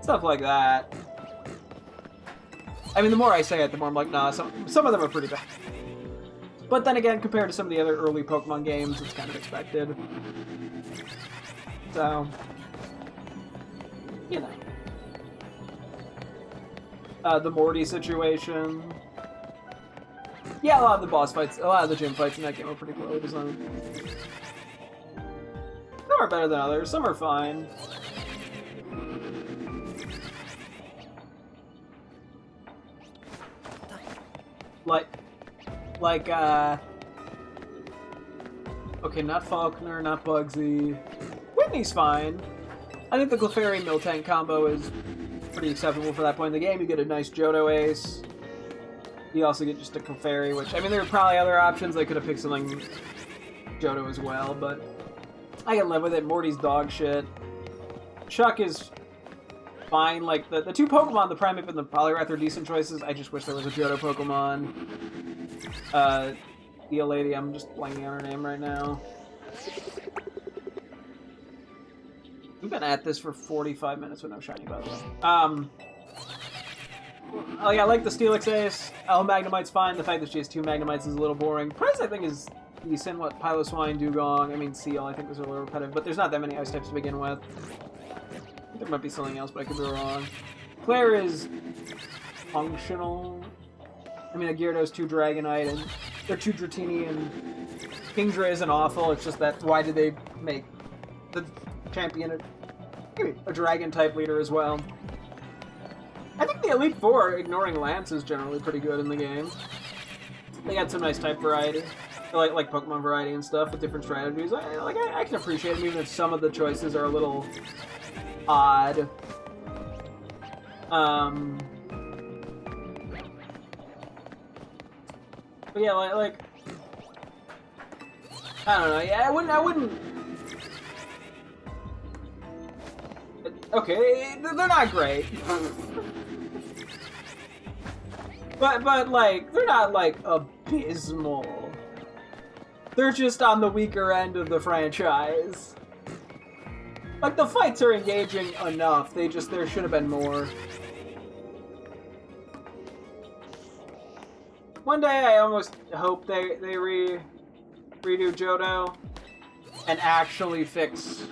stuff like that. I mean, the more I say it, the more I'm like, nah, some of them are pretty bad. But then again, compared to some of the other early Pokemon games, it's kind of expected. So, you know. The Morty situation. Yeah, a lot of the boss fights, a lot of the gym fights in that game are pretty poorly designed. Some are better than others, some are fine. Like, okay, not Faulkner, not Bugsy. Whitney's fine. I think the Clefairy Miltank combo is pretty acceptable for that point in the game. You get a nice Johto ace. You also get just a Clefairy, which, I mean, there are probably other options. They could have picked something Johto as well, but I can live with it. Morty's dog shit. Chuck is fine. Like, the two Pokemon, the Primeape and the Poliwrath, are decent choices. I just wish there was a Johto Pokemon. The lady, I'm just blanking on her name right now. We've been at this for 45 minutes with no shiny, by the way. I like the Steelix Ace. Magnemite's fine. The fact that she has 2 Magnemites is a little boring. Price, I think, is decent. What, Piloswine, Dugong, I mean, Seal, I think was a little repetitive, but there's not that many ice types to begin with. I think there might be something else, but I could be wrong. Claire is functional. I mean, a Gyarados, 2 Dragonite, and they're 2 Dratini, and Kingdra isn't awful. It's just that, why did they make the champion a Dragon-type leader as well? I think the Elite Four, ignoring Lance, is generally pretty good in the game. They got some nice type variety. Like Pokemon variety and stuff with different strategies. I can appreciate them, even if some of the choices are a little odd. But yeah, like I don't know. Yeah, I wouldn't. Okay, they're not great. but like, they're not like abysmal. They're just on the weaker end of the franchise. Like, the fights are engaging enough. There should have been more. One day I almost hope they redo Johto and actually fix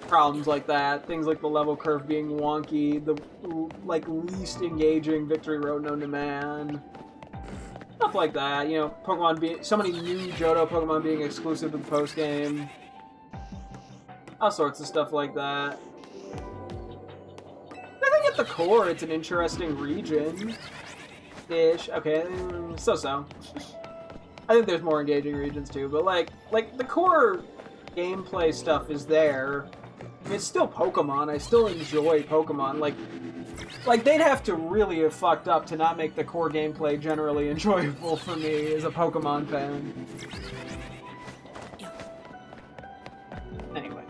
problems like that. Things like the level curve being wonky, the like least engaging victory road known to man. Stuff like that, you know, Pokemon being so many new Johto Pokemon being exclusive to the post game. All sorts of stuff like that. I think at the core it's an interesting region. Ish. Okay, so. I think there's more engaging regions too, but like the core gameplay stuff is there. I mean, it's still Pokemon. I still enjoy Pokemon. Like they'd have to really have fucked up to not make the core gameplay generally enjoyable for me as a Pokemon fan. Anyway,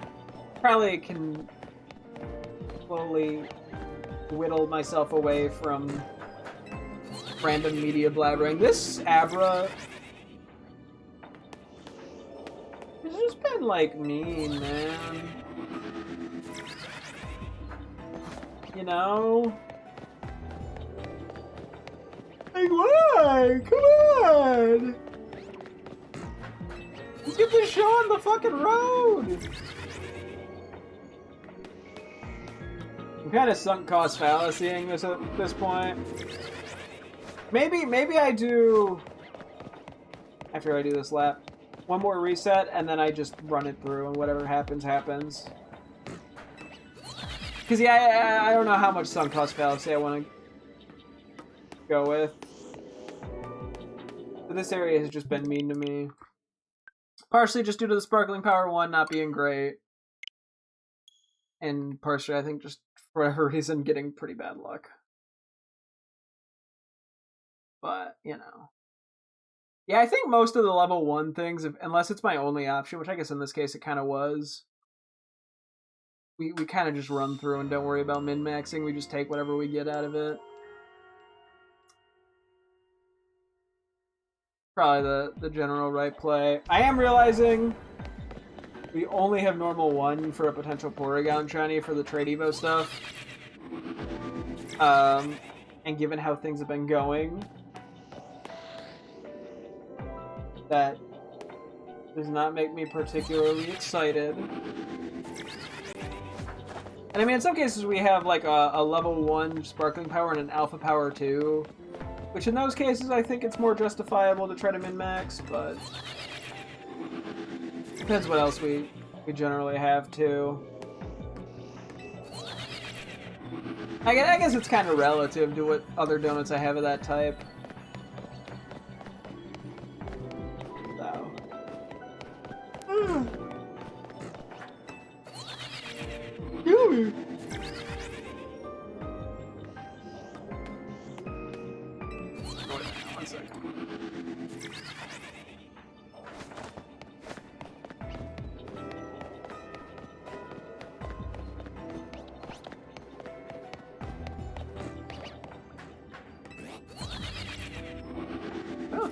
probably can slowly whittle myself away from random media blabbering. This Abra has just been like mean, man. You know? Like, why? Come on! Let's get this show on the fucking road! I'm kind of sunk cost fallacying this at this point. Maybe I do, after I do this lap, one more reset, and then I just run it through, and whatever happens, happens. Because, yeah, I don't know how much sunk cost fallacy I want to go with. But this area has just been mean to me. Partially just due to the Sparkling Power 1 not being great. And partially, I think, just for whatever reason, getting pretty bad luck. But, you know. Yeah, I think most of the level 1 things, unless it's my only option, which I guess in this case it kind of was, we kind of just run through and don't worry about min-maxing. We just take whatever we get out of it. Probably the general right play. I am realizing we only have normal 1 for a potential Porygon shiny for the trade Evo stuff. And given how things have been going, that does not make me particularly excited. And I mean, in some cases we have like a level 1 Sparkling Power and an Alpha Power 2, which in those cases I think it's more justifiable to try to min-max, but depends what else we generally have too. I guess it's kind of relative to what other donuts I have of that type.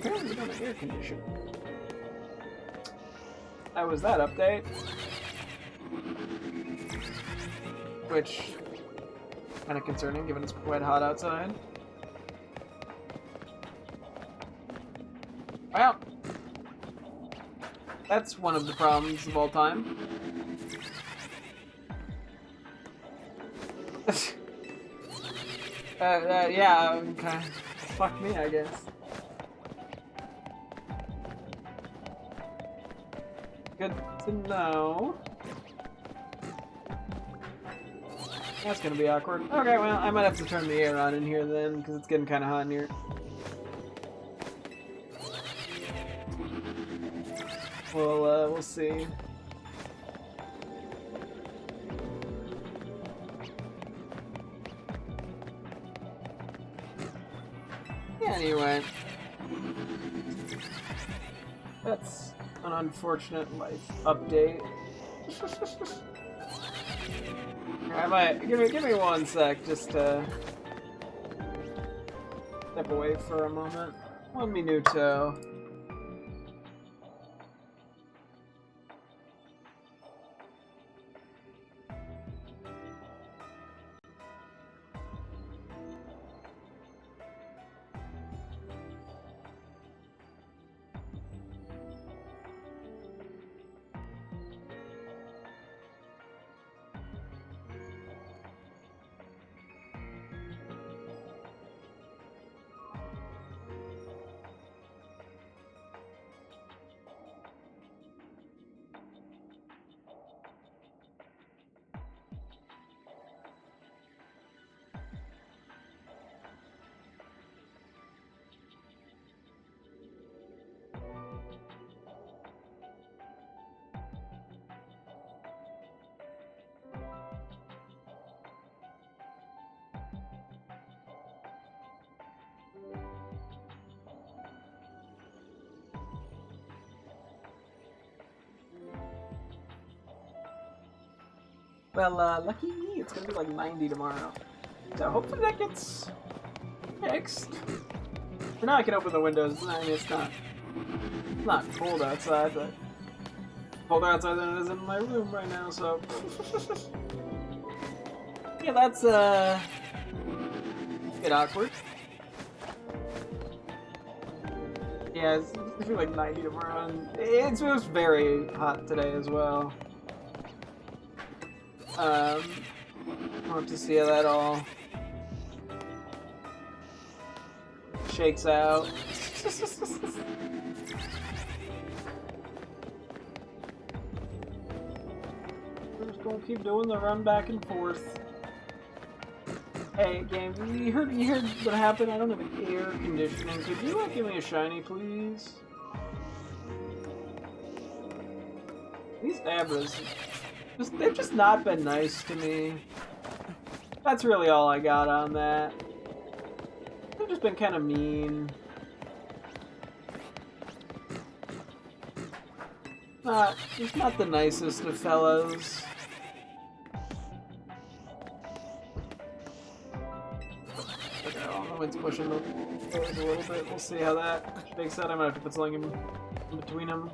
apparently we don't have air conditioning. That was that update. Which, kind of concerning given it's quite hot outside. Well, that's one of the problems of all time. Yeah, okay. Fuck me, I guess. Good to know. That's gonna be awkward. Okay, well, I might have to turn the air on in here then, because it's getting kind of hot in here. We'll see. Anyway. That's an unfortunate life update. I might give me 1 sec just to step away for a moment. 1 minuto. Well, lucky me, it's gonna be like 90 tomorrow. So hopefully that gets fixed. For now I can open the windows. I mean, it's not cold outside, but colder outside than it is in my room right now, so... yeah, that's, a bit awkward. Yeah, it's gonna be like 90 tomorrow, and it was very hot today as well. I'll have to see how that all shakes out. We're just gonna keep doing the run back and forth. Hey, game, you heard what happened? I don't have air conditioning. Could you give me a shiny, please? These Abras, they've just not been nice to me. That's really all I got on that. They've just been kind of mean. Just not the nicest of fellows. Okay, well, the wind's pushing the doors a little bit. We'll see how that shakes out. I might have to put something in between them.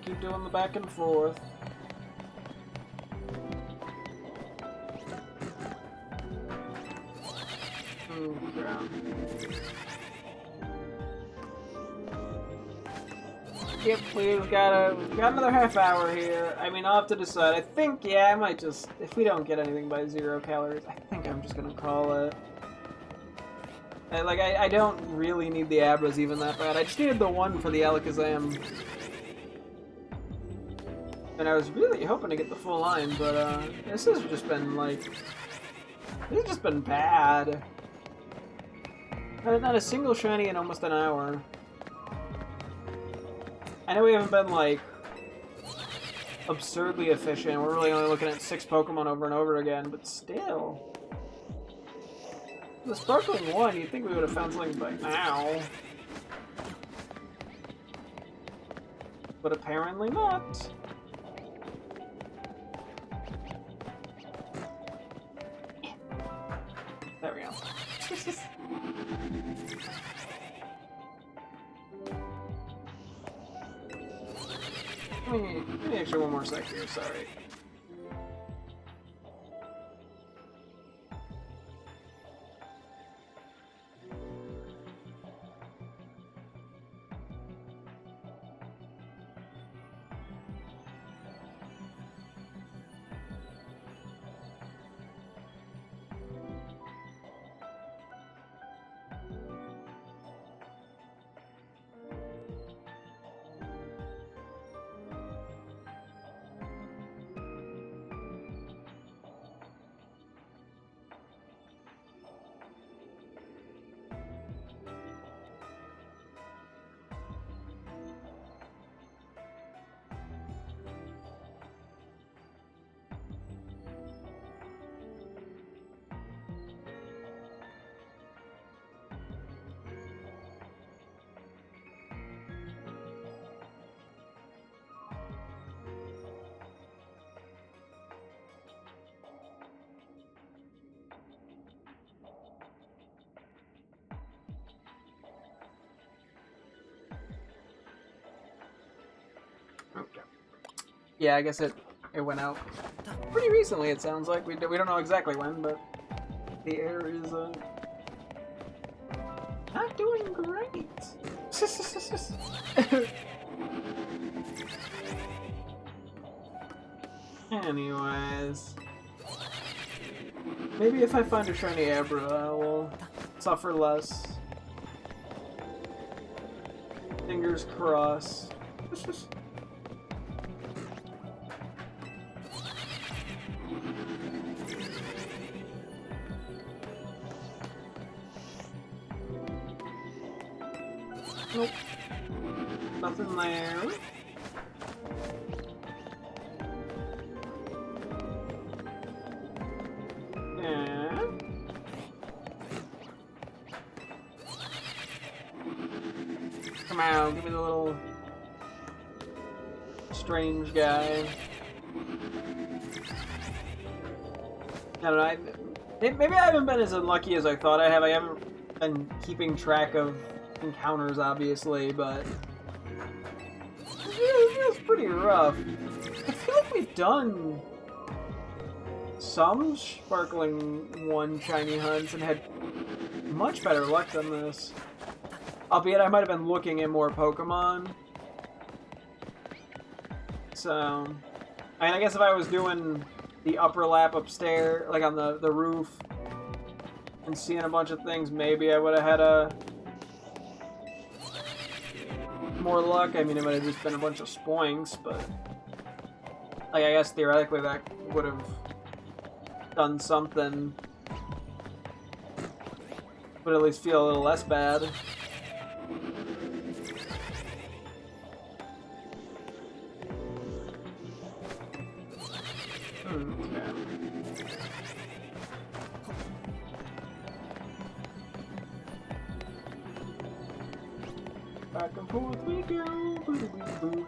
Keep doing the back and forth. Oh, crap. Yep, we've got another half hour here. I mean, I'll have to decide. I think, yeah, I might just, if we don't get anything by 0 calories, I think I'm just gonna call it. I don't really need the Abras even that bad. I just needed the one for the Alakazam. And I was really hoping to get the full line, but this has just been bad. Not a single shiny in almost an hour. I know we haven't been absurdly efficient. We're really only looking at 6 Pokemon over and over again, but still. The sparkling one, you'd think we would have found something by now. But apparently not. There we go. Give me actually one more sec here, sorry. Okay. Yeah, I guess it went out pretty recently, it sounds like. We don't know exactly when, but the air is not doing great. Anyways. Maybe if I find a shiny Abra, I will suffer less. Fingers crossed. Nope. Nothing there. Yeah. Come on, give me the little strange guy. I don't know. Maybe I haven't been as unlucky as I thought I have. I haven't been keeping track of encounters, obviously, but it feels pretty rough. I feel like we've done some Sparkling 1 shiny hunts and had much better luck than this. Albeit I might have been looking at more Pokemon. So, I mean, I guess if I was doing the upper lap upstairs, like on the roof, and seeing a bunch of things, maybe I would have had more luck. I mean, it might have just been a bunch of spoinks, but like, I guess theoretically that would have done something. Would at least feel a little less bad. Okay. Back and forth we go. Boop, boop, boop.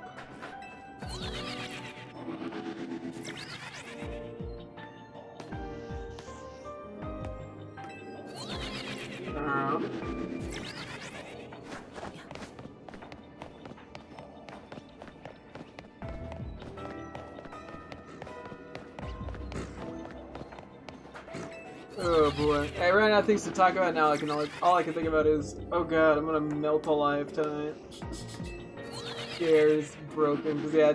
Oh boy. I ran out of things to talk about now. All I can think about is, oh god, I'm gonna melt alive tonight. Scare's broken because yeah,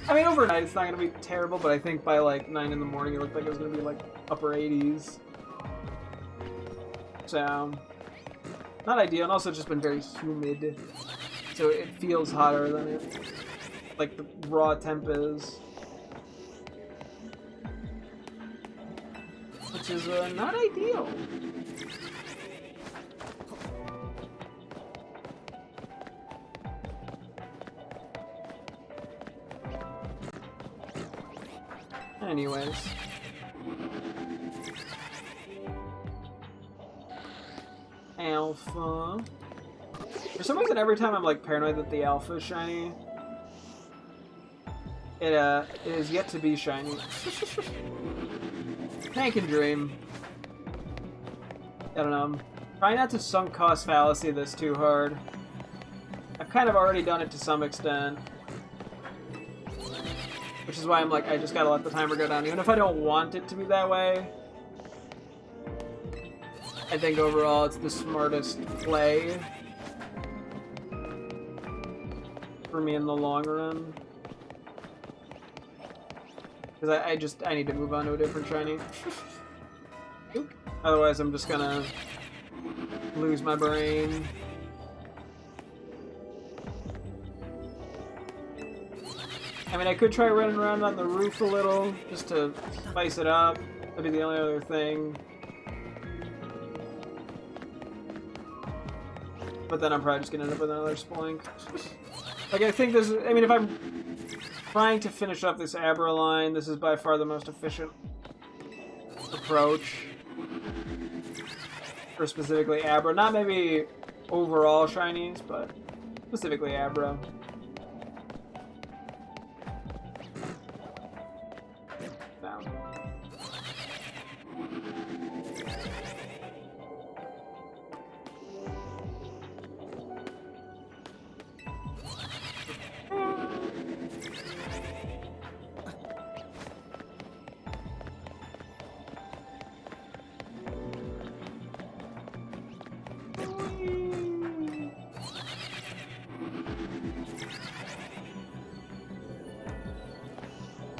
I mean overnight it's not gonna be terrible, but I think by like 9 in the morning it looked like it was gonna be like upper 80s. So not ideal, and also just been very humid, so it feels hotter than it like the raw temp is. Which is not ideal. Anyways. alpha. For some reason, every time I'm like paranoid that the alpha is shiny, it is yet to be shiny. Tank and dream. I don't know. I'm trying not to sunk cost fallacy this too hard. I've kind of already done it to some extent. Which is why I'm like, I just gotta let the timer go down. Even if I don't want it to be that way, I think overall it's the smartest play for me in the long run. Because I need to move on to a different shiny. Otherwise I'm just gonna lose my brain. I mean, I could try running around on the roof a little, just to spice it up. That'd be the only other thing. But then I'm probably just gonna end up with another Splink. Like, I think this is, I mean, if I'm trying to finish up this Abra line, this is by far the most efficient approach. For specifically Abra. Not maybe overall shinies, but specifically Abra. Down.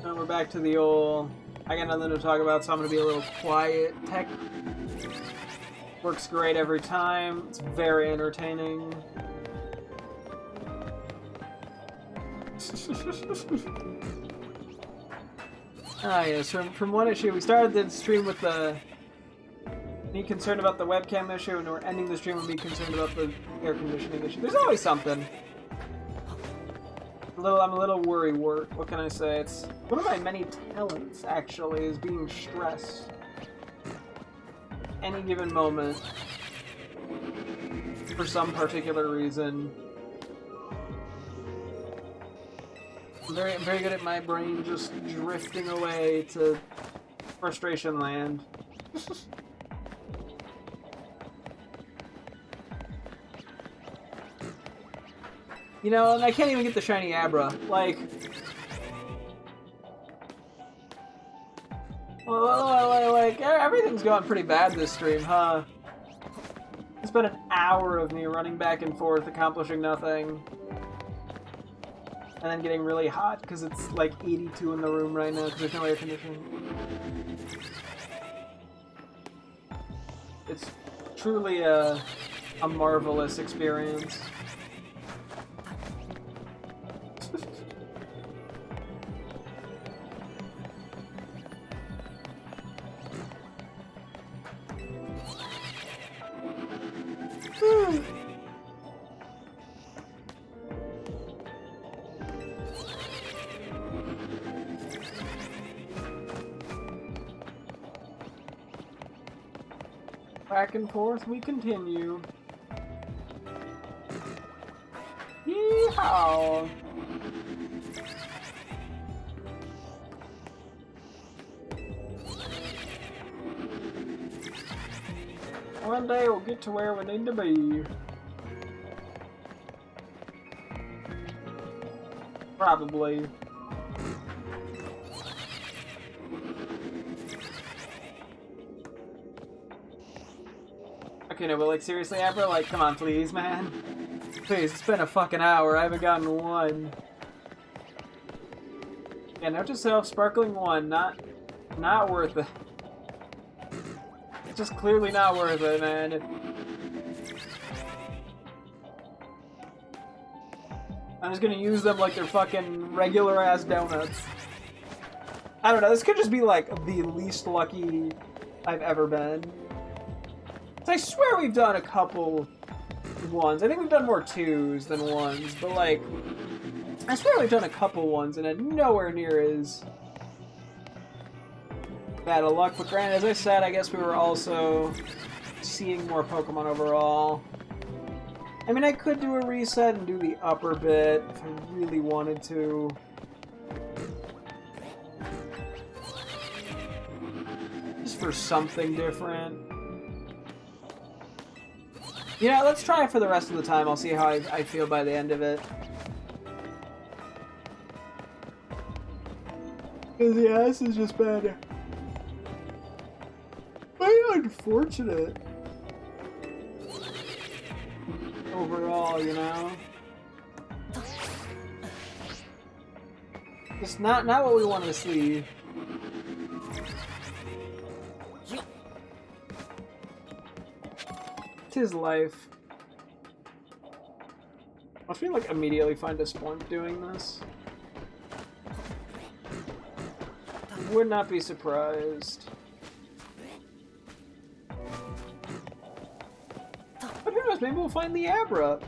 And we're back to the old, I got nothing to talk about, so I'm going to be a little quiet. Tech works great every time. It's very entertaining. Ah yes, from one issue, we started the stream with me concerned about the webcam issue, and we're ending the stream with me concerned about the air conditioning issue. There's always something. I'm a little worrywart. What can I say? It's one of my many talents, actually, is being stressed. Any given moment. For some particular reason. I'm very good at my brain just drifting away to frustration land. You know, and I can't even get the shiny Abra. Like, like everything's going pretty bad this stream, huh? It's been an hour of me running back and forth, accomplishing nothing. And then getting really hot because it's like 82 in the room right now because there's no air conditioning. It's truly a marvelous experience. Back and forth we continue. Yeehaw! One day we'll get to where we need to be. Probably. Okay, no, but like seriously, Abra, like, come on, please, man. Please, it's been a fucking hour. I haven't gotten one. Yeah, note to self, sparkling one, not worth it. Just clearly not worth it, man. I'm just gonna use them like they're fucking regular ass donuts. I don't know, this could just be like the least lucky I've ever been. I swear we've done a couple ones. I think we've done more twos than ones, but like, I swear we've done a couple ones and it nowhere near is bad of luck. But granted, as I said, I guess we were also seeing more Pokemon overall. I mean, I could do a reset and do the upper bit if I really wanted to. Just for something different. Yeah, let's try it for the rest of the time. I'll see how I feel by the end of it. Because, yeah, this is just bad. Very unfortunate. Overall, you know? Just not what we want to see. Tis life. I feel like immediately find a Splunk doing this. Would not be surprised. But who knows, maybe we'll find the Abra.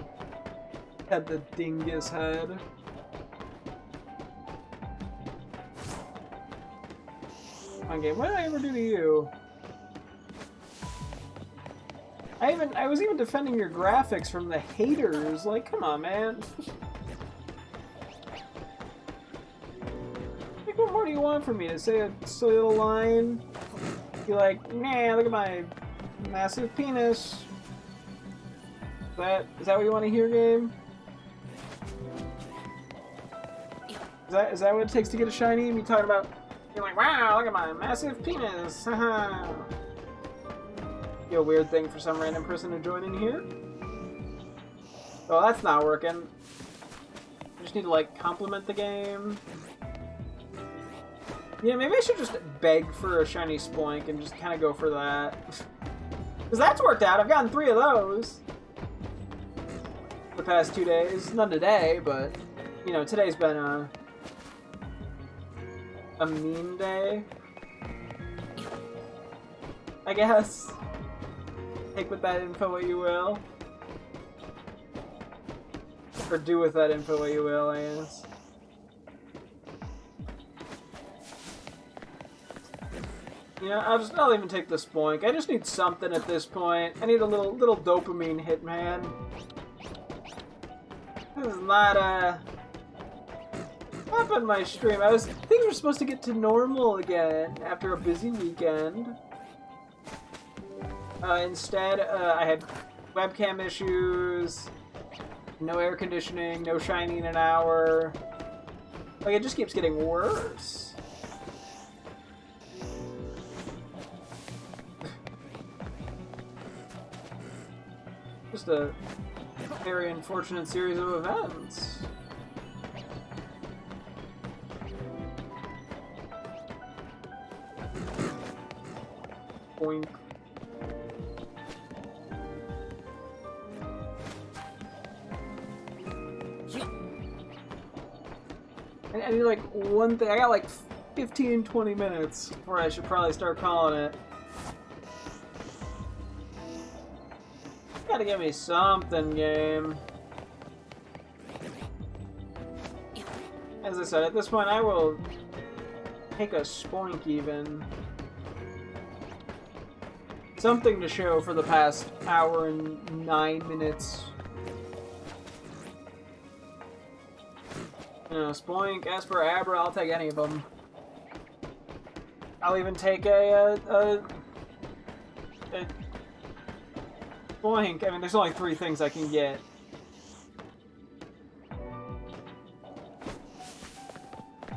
Had the dingus head. On game, what did I ever do to you? I was even defending your graphics from the haters. Like, come on, man. Like, what more do you want from me? To say a silly little line? Be like, nah, look at my massive penis. Is that what you want to hear, game? Is that what it takes to get a shiny? Me talking about, you're like, wow, look at my massive penis. Haha. Be a weird thing for some random person to join in here. Oh, that's not working. I just need to, like, compliment the game. Yeah, maybe I should just beg for a shiny Spoink and just kind of go for that. Because that's worked out. I've gotten 3 of those the past 2 days. None today, but, you know, today's been a meme day, I guess. Take with that info what you will. Or do with that info what you will, I guess. You know, I'll even take the Spoink. I just need something at this point. I need a little dopamine hit, man. This is not on my stream. Things were supposed to get to normal again after a busy weekend. Instead, I had webcam issues, no air conditioning, no shiny in an hour. Like, it just keeps getting worse. Just a very unfortunate series of events. Boink. I need like one thing. I got like 15-20 minutes before I should probably start calling it. You gotta give me something, game. As I said, at this point I will take a Spoink even. Something to show for the past hour and 9 minutes. You know, Spoink, Esper, Abra, I'll take any of them. I'll even take a Spoink. I mean, there's only 3 things I can get.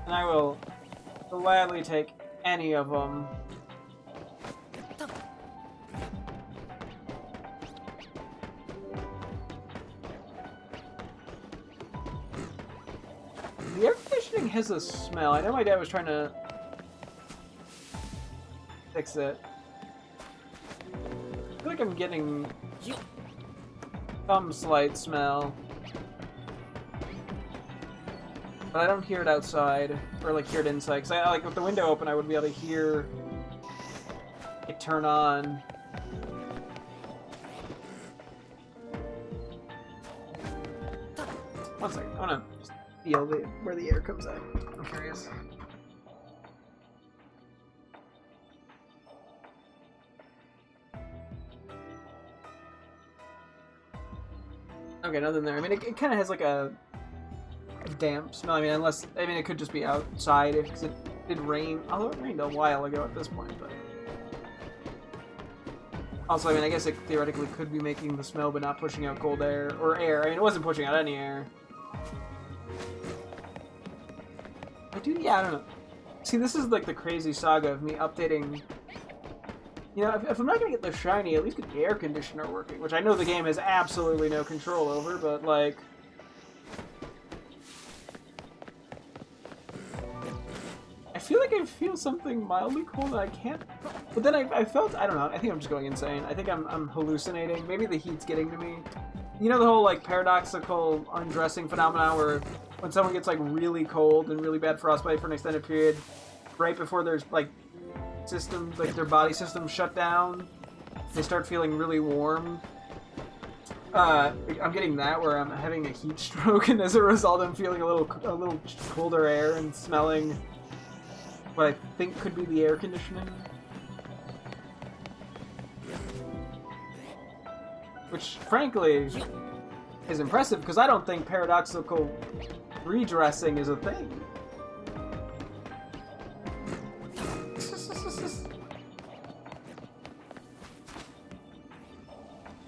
And I will gladly take any of them. The air conditioning has a smell. I know my dad was trying to fix it. I feel like I'm getting some slight smell. But I don't hear it outside, or like hear it inside. Because I like with the window open, I would be able to hear it turn on. One second, I wanna just feel where the air comes out. I'm curious. Okay, nothing there. I mean, it kind of has like a damp smell. I mean, it could just be outside because it did rain. Although it rained a while ago at this point, but. Also, I mean, I guess it theoretically could be making the smell, but not pushing out cold air. Or air. I mean, it wasn't pushing out any air. Yeah, I don't know. See, this is like the crazy saga of me updating. You know, if I'm not gonna get the shiny, at least get the air conditioner working, which I know the game has absolutely no control over, but like. I feel like I feel something mildly cold and I can't. But then I felt, I don't know, I think I'm just going insane. I think I'm hallucinating. Maybe the heat's getting to me. You know the whole like paradoxical undressing phenomenon where when someone gets like really cold and really bad frostbite for an extended period, right before there's like systems, like their body systems shut down, they start feeling really warm. I'm getting that where I'm having a heat stroke, and as a result, I'm feeling a little colder air and smelling what I think could be the air conditioning. Which, frankly, is impressive because I don't think paradoxical redressing is a thing.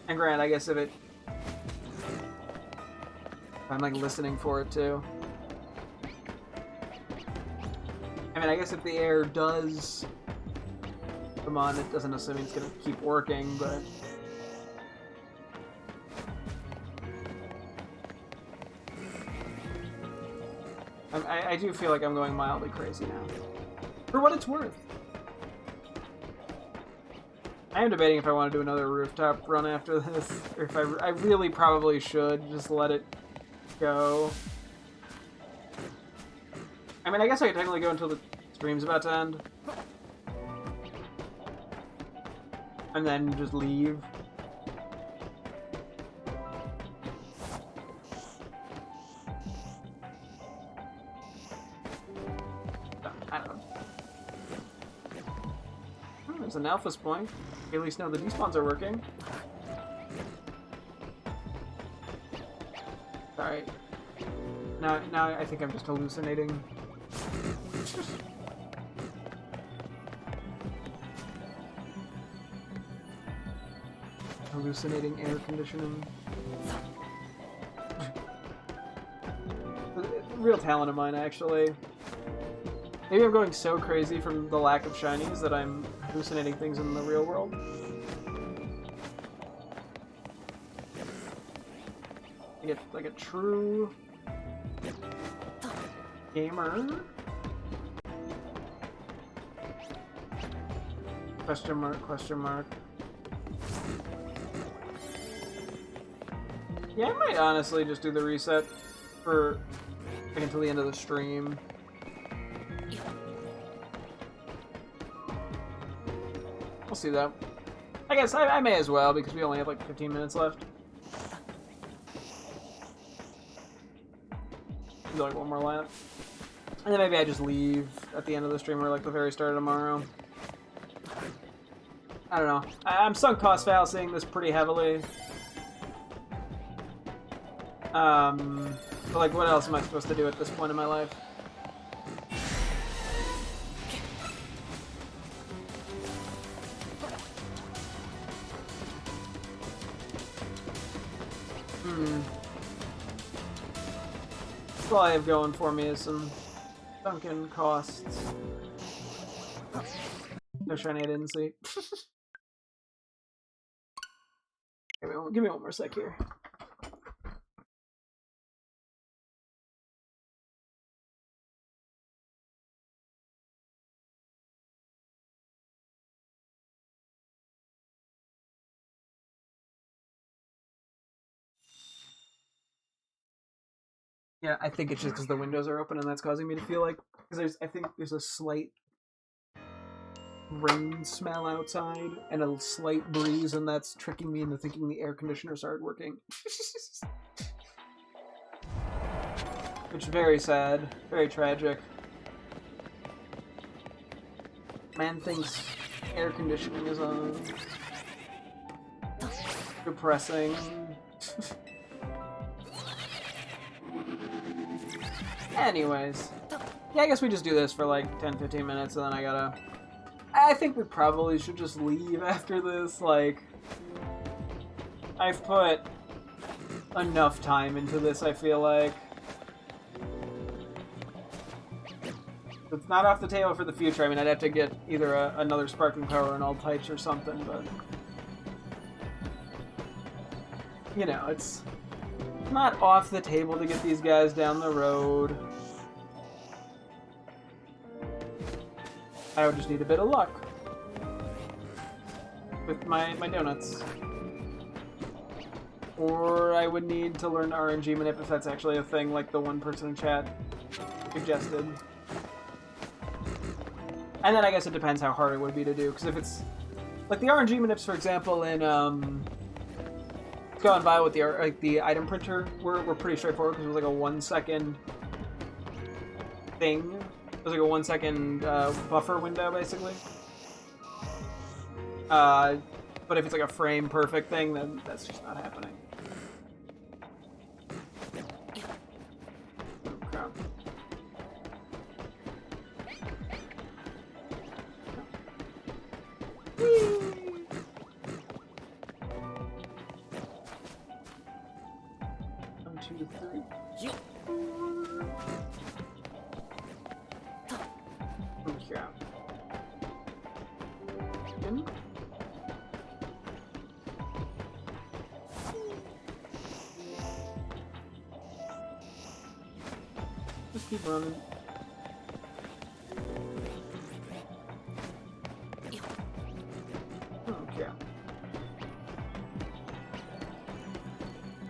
And granted, I guess if I'm like listening for it too. I mean, I guess if the air does come on, it doesn't necessarily mean it's gonna keep working, but. I do feel like I'm going mildly crazy now. For what it's worth. I am debating if I want to do another rooftop run after this, or if I really probably should just let it go. I mean, I guess I could technically go until the stream's about to end. And then just leave. I don't know. There's an alpha point. We at least know the despawns are working. Alright. Now I think I'm just hallucinating. Hallucinating air conditioning. Real talent of mine, actually. Maybe I'm going so crazy from the lack of shinies that I'm hallucinating things in the real world. I get like a true gamer. Question mark, question mark. Yeah, I might honestly just do the reset for like, until the end of the stream. We'll see that. I guess I may as well because we only have like 15 minutes left. Do like one more lap. And then maybe I just leave at the end of the stream or like the very start of tomorrow. I don't know. I'm sunk cost fallacying this pretty heavily. But like what else am I supposed to do at this point in my life? All I have going for me is some sunken costs. No shiny I didn't see. Give me one more sec here. Yeah, I think it's just because the windows are open and that's causing me to feel like... Because I think there's a slight rain smell outside and a slight breeze, and that's tricking me into thinking the air conditioner started working. Which is very sad. Very tragic. Man thinks air conditioning is on. Depressing. Anyways. Yeah, I guess we just do this for like 10-15 minutes and then I think we probably should just leave after this. Like, I've put enough time into this, I feel like. It's not off the table for the future. I mean, I'd have to get either another Sparking Power in all types or something, but... You know, it's not off the table to get these guys down the road. I would just need a bit of luck with my donuts. Or I would need to learn RNG manip if that's actually a thing, like the one person in chat suggested. And then I guess it depends how hard it would be to do, because if it's... Like the RNG manips, for example, in Going By with the item printer were pretty straightforward, because it was like a 1 second thing. It was like a 1 second buffer window, basically. But if it's like a frame perfect thing, then that's just not happening. Oh, crap. Whee! 1, 2, 3. Yeah. Just keep running. Okay.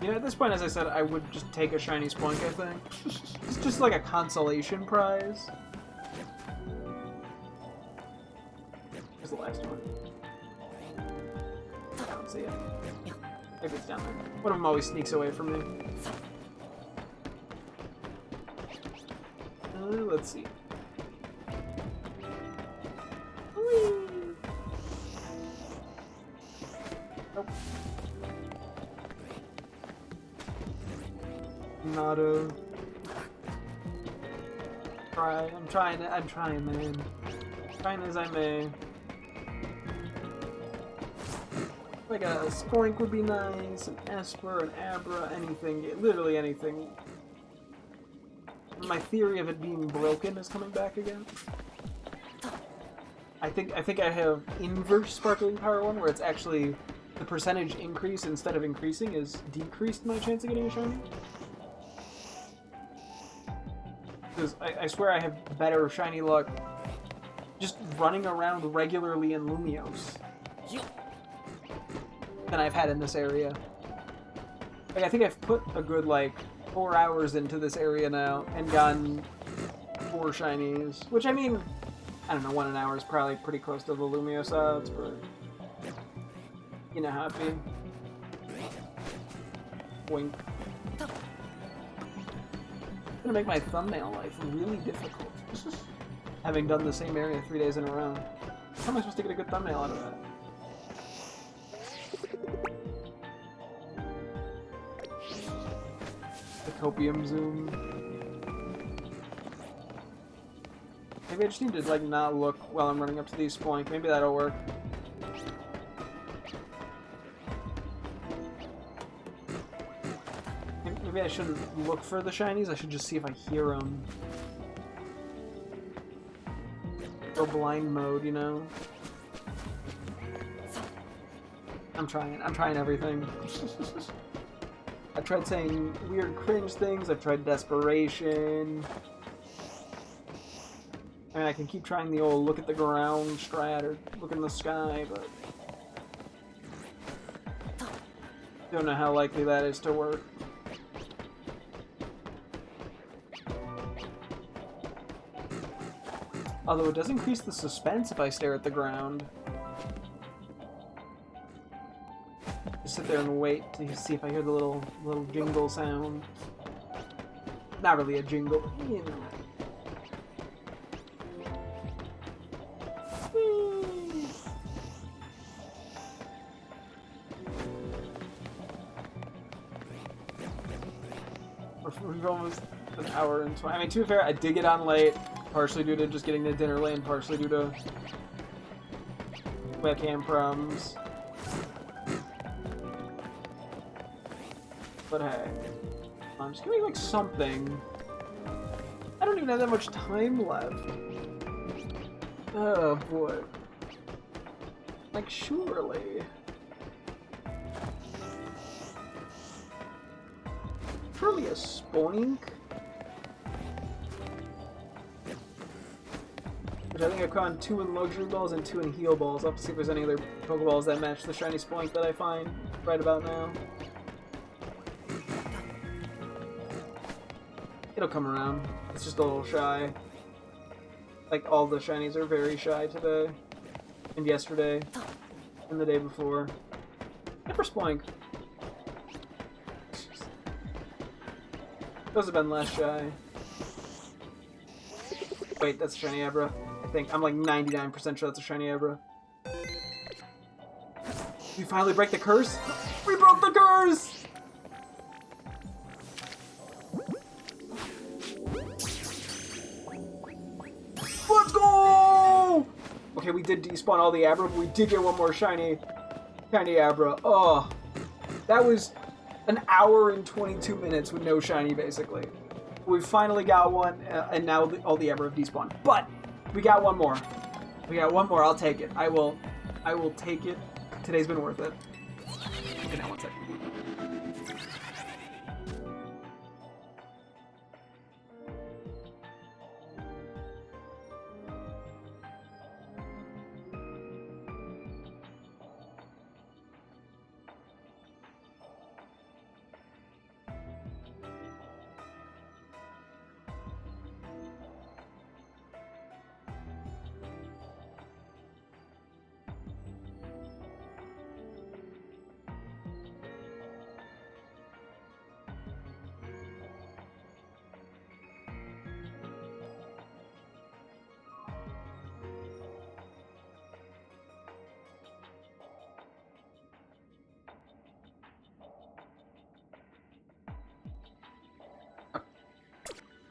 You know, at this point, as I said, I would just take a shiny Spoink, I think. It's just like a consolation prize. Where's the last one? I don't see it. Maybe it's down there. One of them always sneaks away from me. Let's see. Whee! Nope. Nada. I'm trying, man. Trying as I may. Like a Spoink would be nice, an Esper, an Abra, anything, literally anything. My theory of it being broken is coming back again. I think I have inverse Sparkling Power one, where it's actually the percentage increase instead of increasing is decreased my chance of getting a shiny. Because I swear I have better shiny luck just running around regularly in Lumiose than I've had in this area. Like, I think I've put a good, like, 4 hours into this area now and gotten 4 shinies. Which, I mean, I don't know, 1 an hour is probably pretty close to the Lumiose odds, but you know how it be. Wink. It's gonna make my thumbnail life really difficult. Having done the same area 3 days in a row. How am I supposed to get a good thumbnail out of that? The copium zoom. Maybe I just need to like not look while I'm running up to these Spoink. Maybe that'll work. Maybe I shouldn't look for the shinies. I should just see if I hear them. Go blind mode, you know. I'm trying everything. I've tried saying weird cringe things, I've tried desperation. I mean, I can keep trying the old look at the ground strat or look in the sky, but don't know how likely that is to work. Although it does increase the suspense if I stare at the ground. Just sit there and wait to see if I hear the little jingle sound. Not really a jingle, but you know. We've almost an hour and 20. I mean, to be fair, I did get on late, partially due to just getting to dinner late, and partially due to webcam problems. But hey, just give me like something. I don't even have that much time left. Oh boy. Like, surely. Surely a Spoink? Which I think I've caught 2 in Luxury Balls and 2 in Heal Balls. I'll have to see if there's any other Pokeballs that match the shiny Spoink that I find right about now. It'll come around. It's just a little shy. Like, all the shinies are very shy today. And yesterday. And the day before. And for Spoink. Those have been less shy. Wait, that's a shiny Abra. I think. I'm like 99% sure that's a shiny Abra. We finally break the curse? We broke the curse! Let's go! Okay, we did despawn all the Abra, but we did get one more shiny Abra. Oh, that was an hour and 22 minutes with no shiny, basically. We finally got one, and now all the Abra have despawned. But we got one more. We got one more. I'll take it. I will take it. Today's been worth it. Okay, now one second.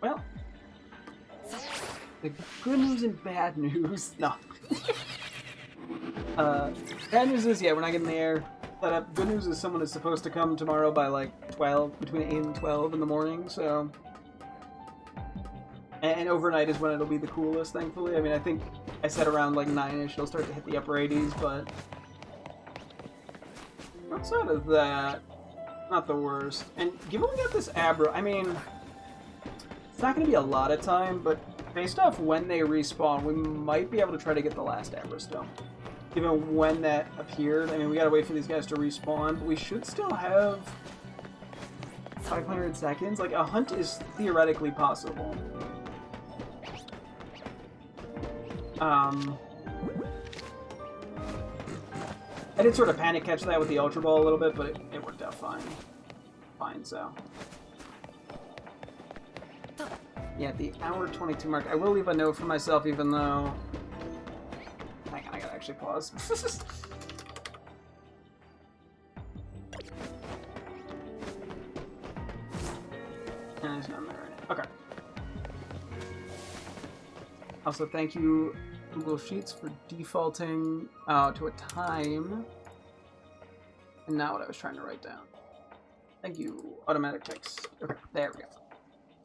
Well, the good news and bad news. No. Bad news is, yeah, we're not getting the air set up. Good news is someone is supposed to come tomorrow by like 12, between 8 and 12 in the morning, so. And overnight is when it'll be the coolest, thankfully. I mean, I think I said around like 9-ish it'll start to hit the upper 80s, but. Outside of that, not the worst. And given we got this Abra, I mean. It's not going to be a lot of time, but based off when they respawn, we might be able to try to get the last Abra still. Given when that appeared, I mean, we gotta wait for these guys to respawn, but we should still have 500 seconds. Like, a hunt is theoretically possible. I did sort of panic catch that with the Ultra Ball a little bit, but it worked out fine. Fine, so. Yeah, at the hour 22 mark, I will leave a note for myself, even though... Hang on, I gotta actually pause. And there's none there right now. Okay. Also, thank you, Google Sheets, for defaulting to a time. And not what I was trying to write down. Thank you, automatic text. Okay, there we go.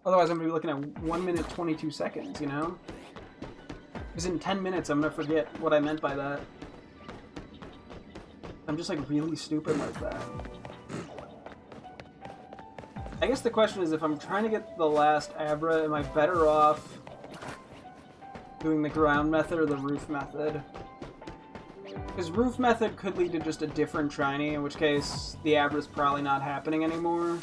Otherwise, I'm going to be looking at 1 minute 22 seconds, you know? Because in 10 minutes, I'm going to forget what I meant by that. I'm just, like, really stupid like that. I guess the question is, if I'm trying to get the last Abra, am I better off doing the ground method or the roof method? Because roof method could lead to just a different shiny, in which case the Abra's probably not happening anymore.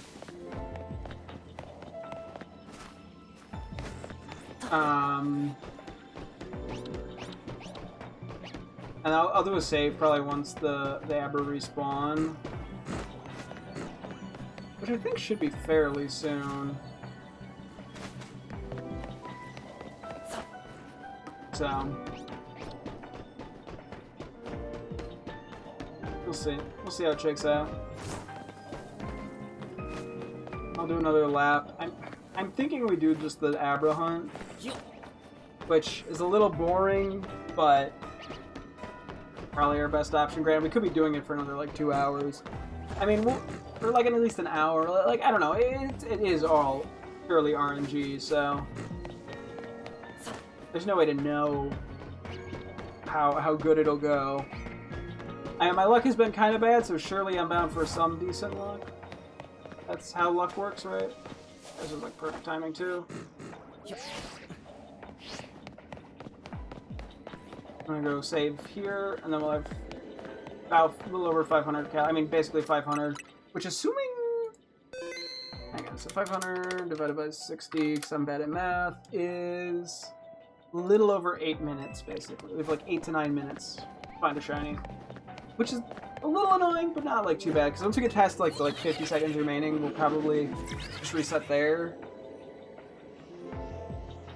And I'll do a save probably once the Abra respawn. Which I think should be fairly soon. So. We'll see. We'll see how it shakes out. I'll do another lap. I'm thinking we do just the Abra hunt, which is a little boring, but probably our best option. Granted, we could be doing it for another like 2 hours. I mean, for like at least an hour. Like, I don't know. It is all purely RNG, so there's no way to know how good it'll go. My luck has been kind of bad, so surely I'm bound for some decent luck. That's how luck works, right? This is like perfect timing too. I'm gonna go save here, and then we'll have about a little over 500 cal. I mean, basically 500, which assuming. Hang on, so 500 divided by 60, because I'm bad at math, is a little over 8 minutes, basically. We have like 8 to 9 minutes to find a shiny, which is a little annoying, but not like too bad, because once we get past like the 50 seconds remaining, we'll probably just reset there.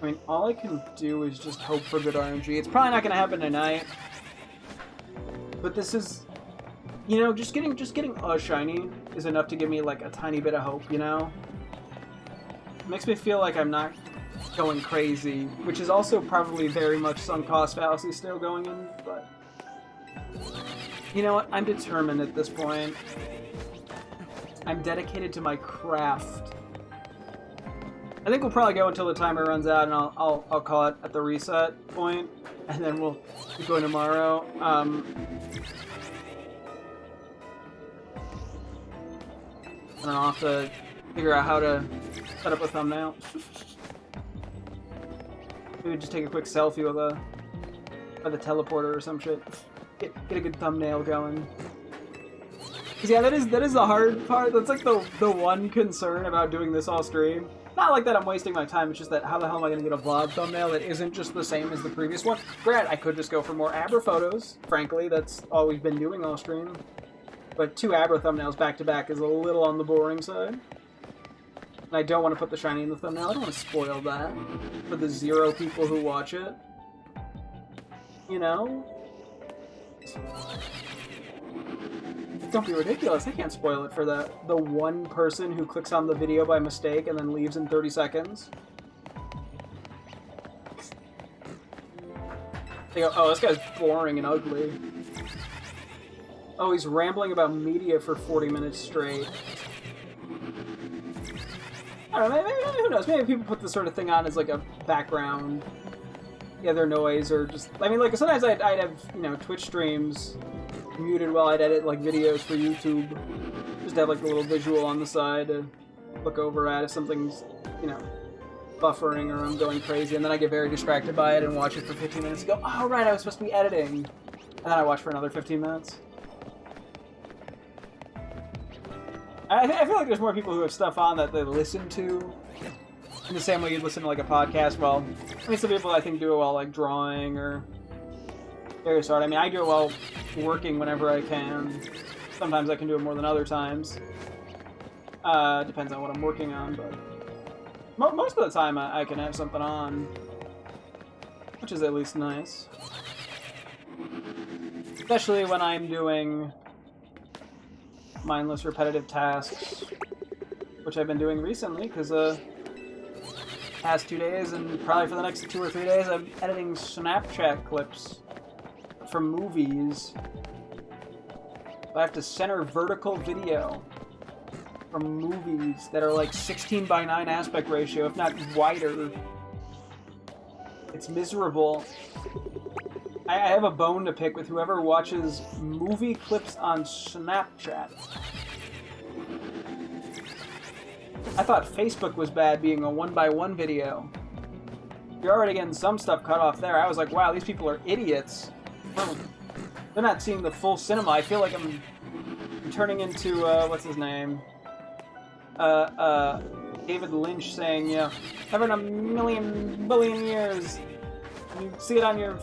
I mean, all I can do is just hope for good RNG. It's probably not going to happen tonight, but this is, you know, just getting a shiny is enough to give me like a tiny bit of hope, you know? It makes me feel like I'm not going crazy, which is also probably very much sunk cost fallacy still going in, but you know what? I'm determined at this point. I'm dedicated to my craft. I think we'll probably go until the timer runs out, and I'll call it at the reset point, and then we'll keep going tomorrow. And I'll have to figure out how to set up a thumbnail. Maybe just take a quick selfie with the teleporter or some shit. Get a good thumbnail going. Cause yeah, that is the hard part. That's like the one concern about doing this all stream. Not like that I'm wasting my time, it's just that how the hell am I gonna get a vlog thumbnail that isn't just the same as the previous one? Granted, I could just go for more Abra photos. Frankly, that's all we've been doing all stream. But 2 Abra thumbnails back to back is a little on the boring side. And I don't want to put the shiny in the thumbnail. I don't want to spoil that for the 0 people who watch it. You know? Don't be ridiculous. I can't spoil it for the one person who clicks on the video by mistake and then leaves in 30 seconds. They go, oh, this guy's boring and ugly. Oh, he's rambling about media for 40 minutes straight. I don't know, maybe, who knows? Maybe people put this sort of thing on as like a background, other noise, or just, I mean, like, sometimes I'd have, you know, Twitch streams muted while I'd edit, like, videos for YouTube. Just have, like, a little visual on the side to look over at if something's, you know, buffering or I'm going crazy, and then I get very distracted by it and watch it for 15 minutes and go, oh, right, I was supposed to be editing. And then I watch for another 15 minutes. I feel like there's more people who have stuff on that they listen to in the same way you'd listen to like a podcast. Well, I mean, some people I think do it while like drawing or various art. I mean, I do it while working whenever I can. Sometimes I can do it more than other times. Depends on what I'm working on, but most of the time I can have something on, which is at least nice. Especially when I'm doing mindless repetitive tasks, which I've been doing recently, because past 2 days and probably for the next 2 or 3 days I'm editing Snapchat clips from movies. I have to center vertical video from movies that are like 16:9 aspect ratio, if not wider. It's miserable. I have a bone to pick with whoever watches movie clips on Snapchat. I thought Facebook was bad being a 1x1 video. You're already getting some stuff cut off there. I was like, wow, these people are idiots. They're not seeing the full cinema. I feel like I'm turning into, what's his name? David Lynch saying, you know, never in a million billion years. You see it on your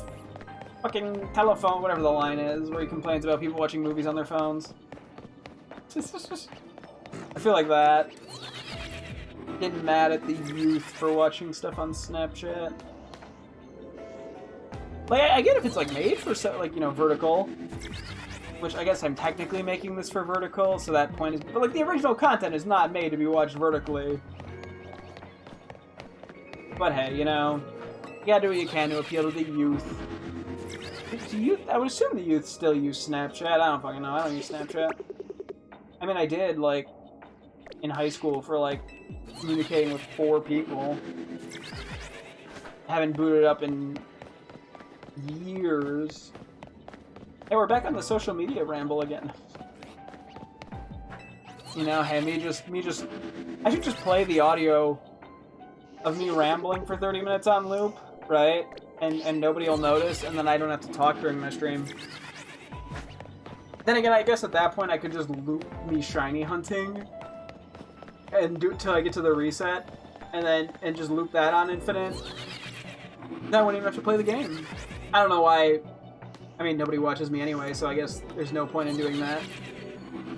fucking telephone, whatever the line is, where he complains about people watching movies on their phones. I feel like that. Getting mad at the youth for watching stuff on Snapchat. Like, I get if it's like made for like, you know, vertical, which I guess I'm technically making this for vertical, so that point is, but like the original content is not made to be watched vertically. But hey, you know, you gotta do what you can to appeal to the youth. I would assume the youth still use Snapchat. I don't fucking know. I don't use Snapchat. I mean, I did, like, in high school for, like, communicating with 4 people. I haven't booted up in years. Hey, we're back on the social media ramble again. You know, hey, I should just play the audio of me rambling for 30 minutes on loop, right? And nobody will notice, and then I don't have to talk during my stream. Then again, I guess at that point I could just loop me shiny hunting and do it till I get to the reset, and just loop that on infinite. Then I wouldn't even have to play the game. I don't know why. I mean, nobody watches me anyway, so I guess there's no point in doing that.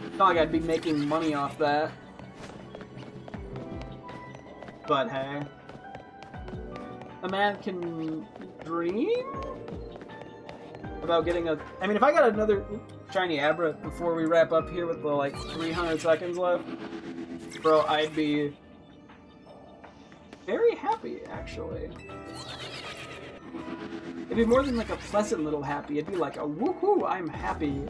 It's not like I'd be making money off that. But hey. A man can dream about getting a... I mean, if I got another shiny Abra before we wrap up here with the, like, 300 seconds left, bro, I'd be very happy, actually. It'd be more than, like, a pleasant little happy. It'd be like a woohoo, I'm happy.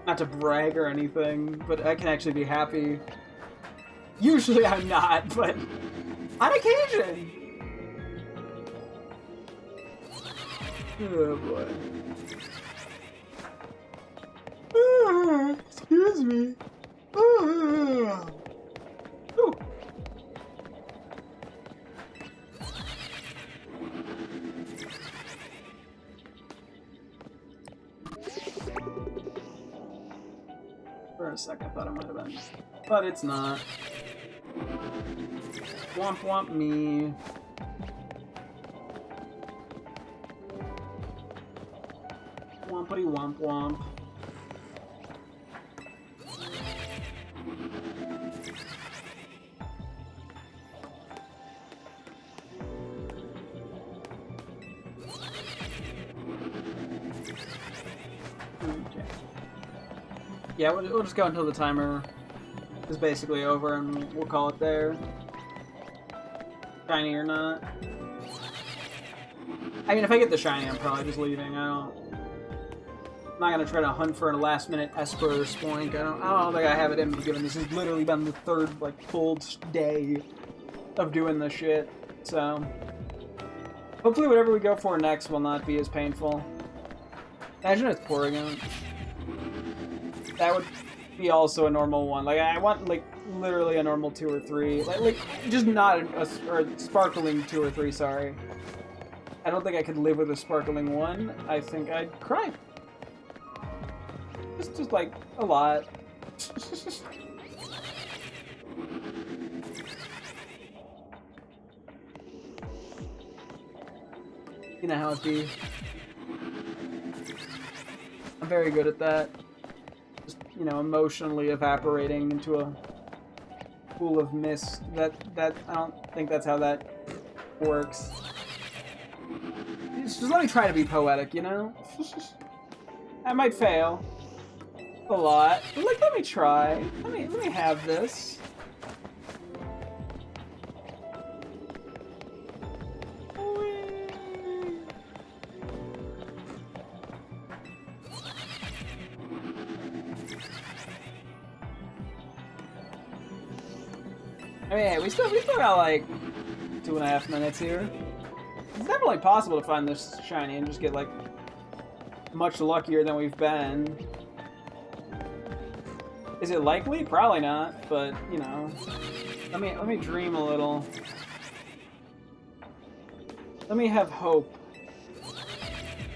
Not to brag or anything, but I can actually be happy. Usually I'm not, but on occasion. Oh boy. Excuse me. Ooh. For a second, I thought it might have been, but it's not. Womp womp me. Wompity womp womp. Okay. Yeah, we'll just go until the timer is basically over and we'll call it there. Shiny or not. I mean, if I get the shiny, I'm probably just leaving. I'm not gonna try to hunt for a last-minute Esper or Spoink. I don't think I have it in me, given this has literally been the third, like, full day of doing this shit. So, hopefully whatever we go for next will not be as painful. Imagine it's Porygon. That would be also a normal one. Like, I want, like, literally a normal 2 or 3. Like just not a sparkling 2 or 3, sorry. I don't think I could live with a sparkling 1. I think I'd cry. Just like, a lot. You know how it be. I'm very good at that. Just, you know, emotionally evaporating into a pool of mist. That I don't think that's how that works. Just let me try to be poetic, you know? I might fail. A lot. But, like, let me try. Let me have this. I mean, we still got like 2.5 minutes here. It's definitely possible to find this shiny and just get like much luckier than we've been. Is it likely? Probably not, but you know. Let me dream a little. Let me have hope.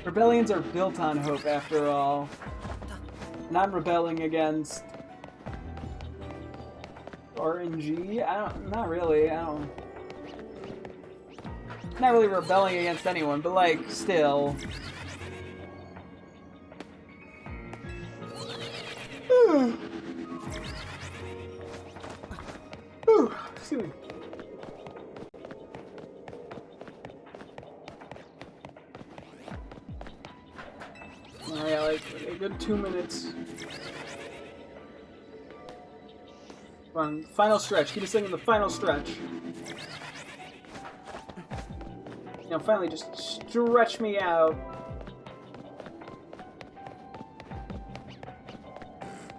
Rebellions are built on hope, after all. And I'm rebelling against RNG? Not really, not really rebelling against anyone, but like, still. Excuse me. Oh yeah, like a good 2 minutes. Come on, final stretch. Keep us singing the final stretch. You know, finally just stretch me out.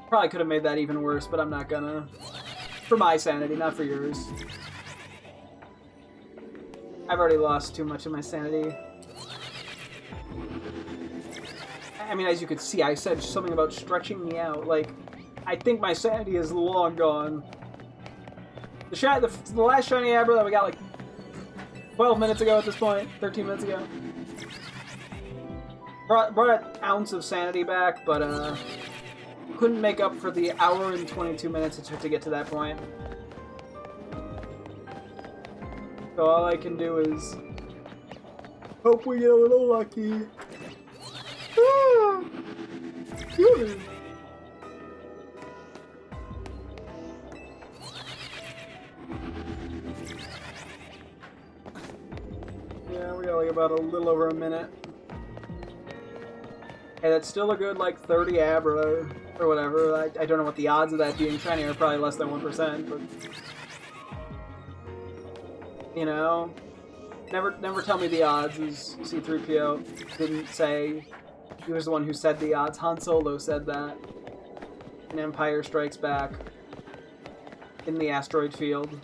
Probably could have made that even worse, but I'm not gonna. For my sanity, not for yours. I've already lost too much of my sanity. I mean, as you could see, I said something about stretching me out. Like, I think my sanity is long gone. The last shiny Abra that we got like 12 minutes ago at this point, 13 minutes ago. Brought an ounce of sanity back, but couldn't make up for the hour and 22 minutes it took to get to that point. So all I can do is hope we get a little lucky. Ah! Yeah, we got like about a little over a minute. Hey, that's still a good like 30 Abra or whatever. I don't know what the odds of that being shiny are, probably less than 1%, but you know, never tell me the odds, as C-3PO didn't say. He was the one who said the odds. Han Solo said that in Empire Strikes Back in the asteroid field.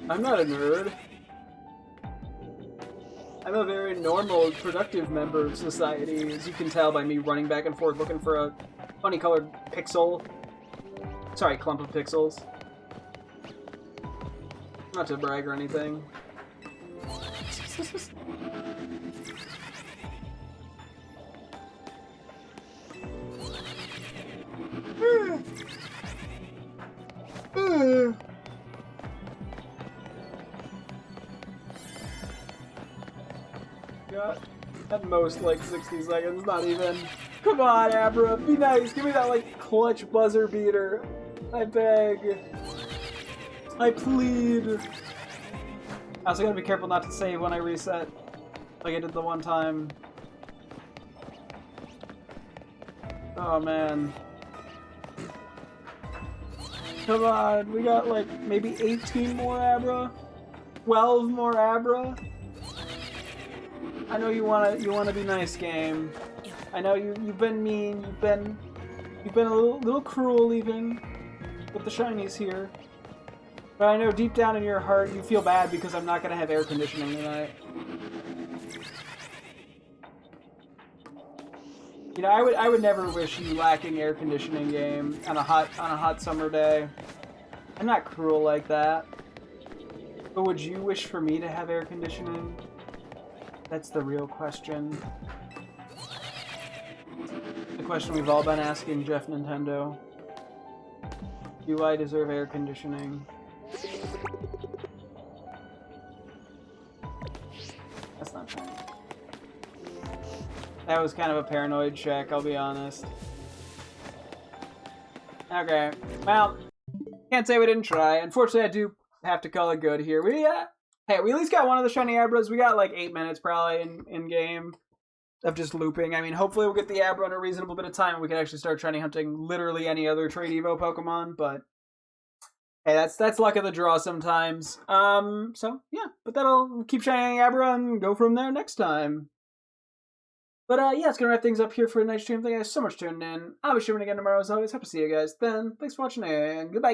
I'm not a nerd. I'm a very normal, productive member of society, as you can tell by me running back and forth looking for a funny-colored pixel. Sorry, clump of pixels. Not to brag or anything. Got at most like 60 seconds, not even. Come on, Abra, be nice. Give me that like clutch buzzer beater. I beg. I plead. I also gotta be careful not to save when I reset, like I did the one time. Oh man. Come on, we got like maybe 18 more Abra? 12 more Abra? I know you wanna be nice, game. I know you've been mean, you've been a little cruel even with the shinies here. But I know deep down in your heart you feel bad because I'm not gonna have air conditioning tonight. You know, I would never wish you lacking air conditioning, game, on a hot summer day. I'm not cruel like that. But would you wish for me to have air conditioning? That's the real question. The question we've all been asking Jeff Nintendo. Do I deserve air conditioning? That's not funny. That was kind of a paranoid check, I'll be honest. Okay, well, can't say we didn't try. Unfortunately, I do have to call it good here. Hey, we at least got one of the shiny Abras. We got like 8 minutes probably in game of just looping. I mean, hopefully we'll get the Abra in a reasonable bit of time and we can actually start shiny hunting literally any other Trade Evo Pokemon, but hey, that's luck of the draw sometimes. So yeah, but that'll keep shining Abra and go from there next time. But yeah, it's gonna wrap things up here for tonight's stream. Thank you guys so much for tuning in. I'll be streaming again tomorrow as always. Hope to see you guys then. Thanks for watching and goodbye.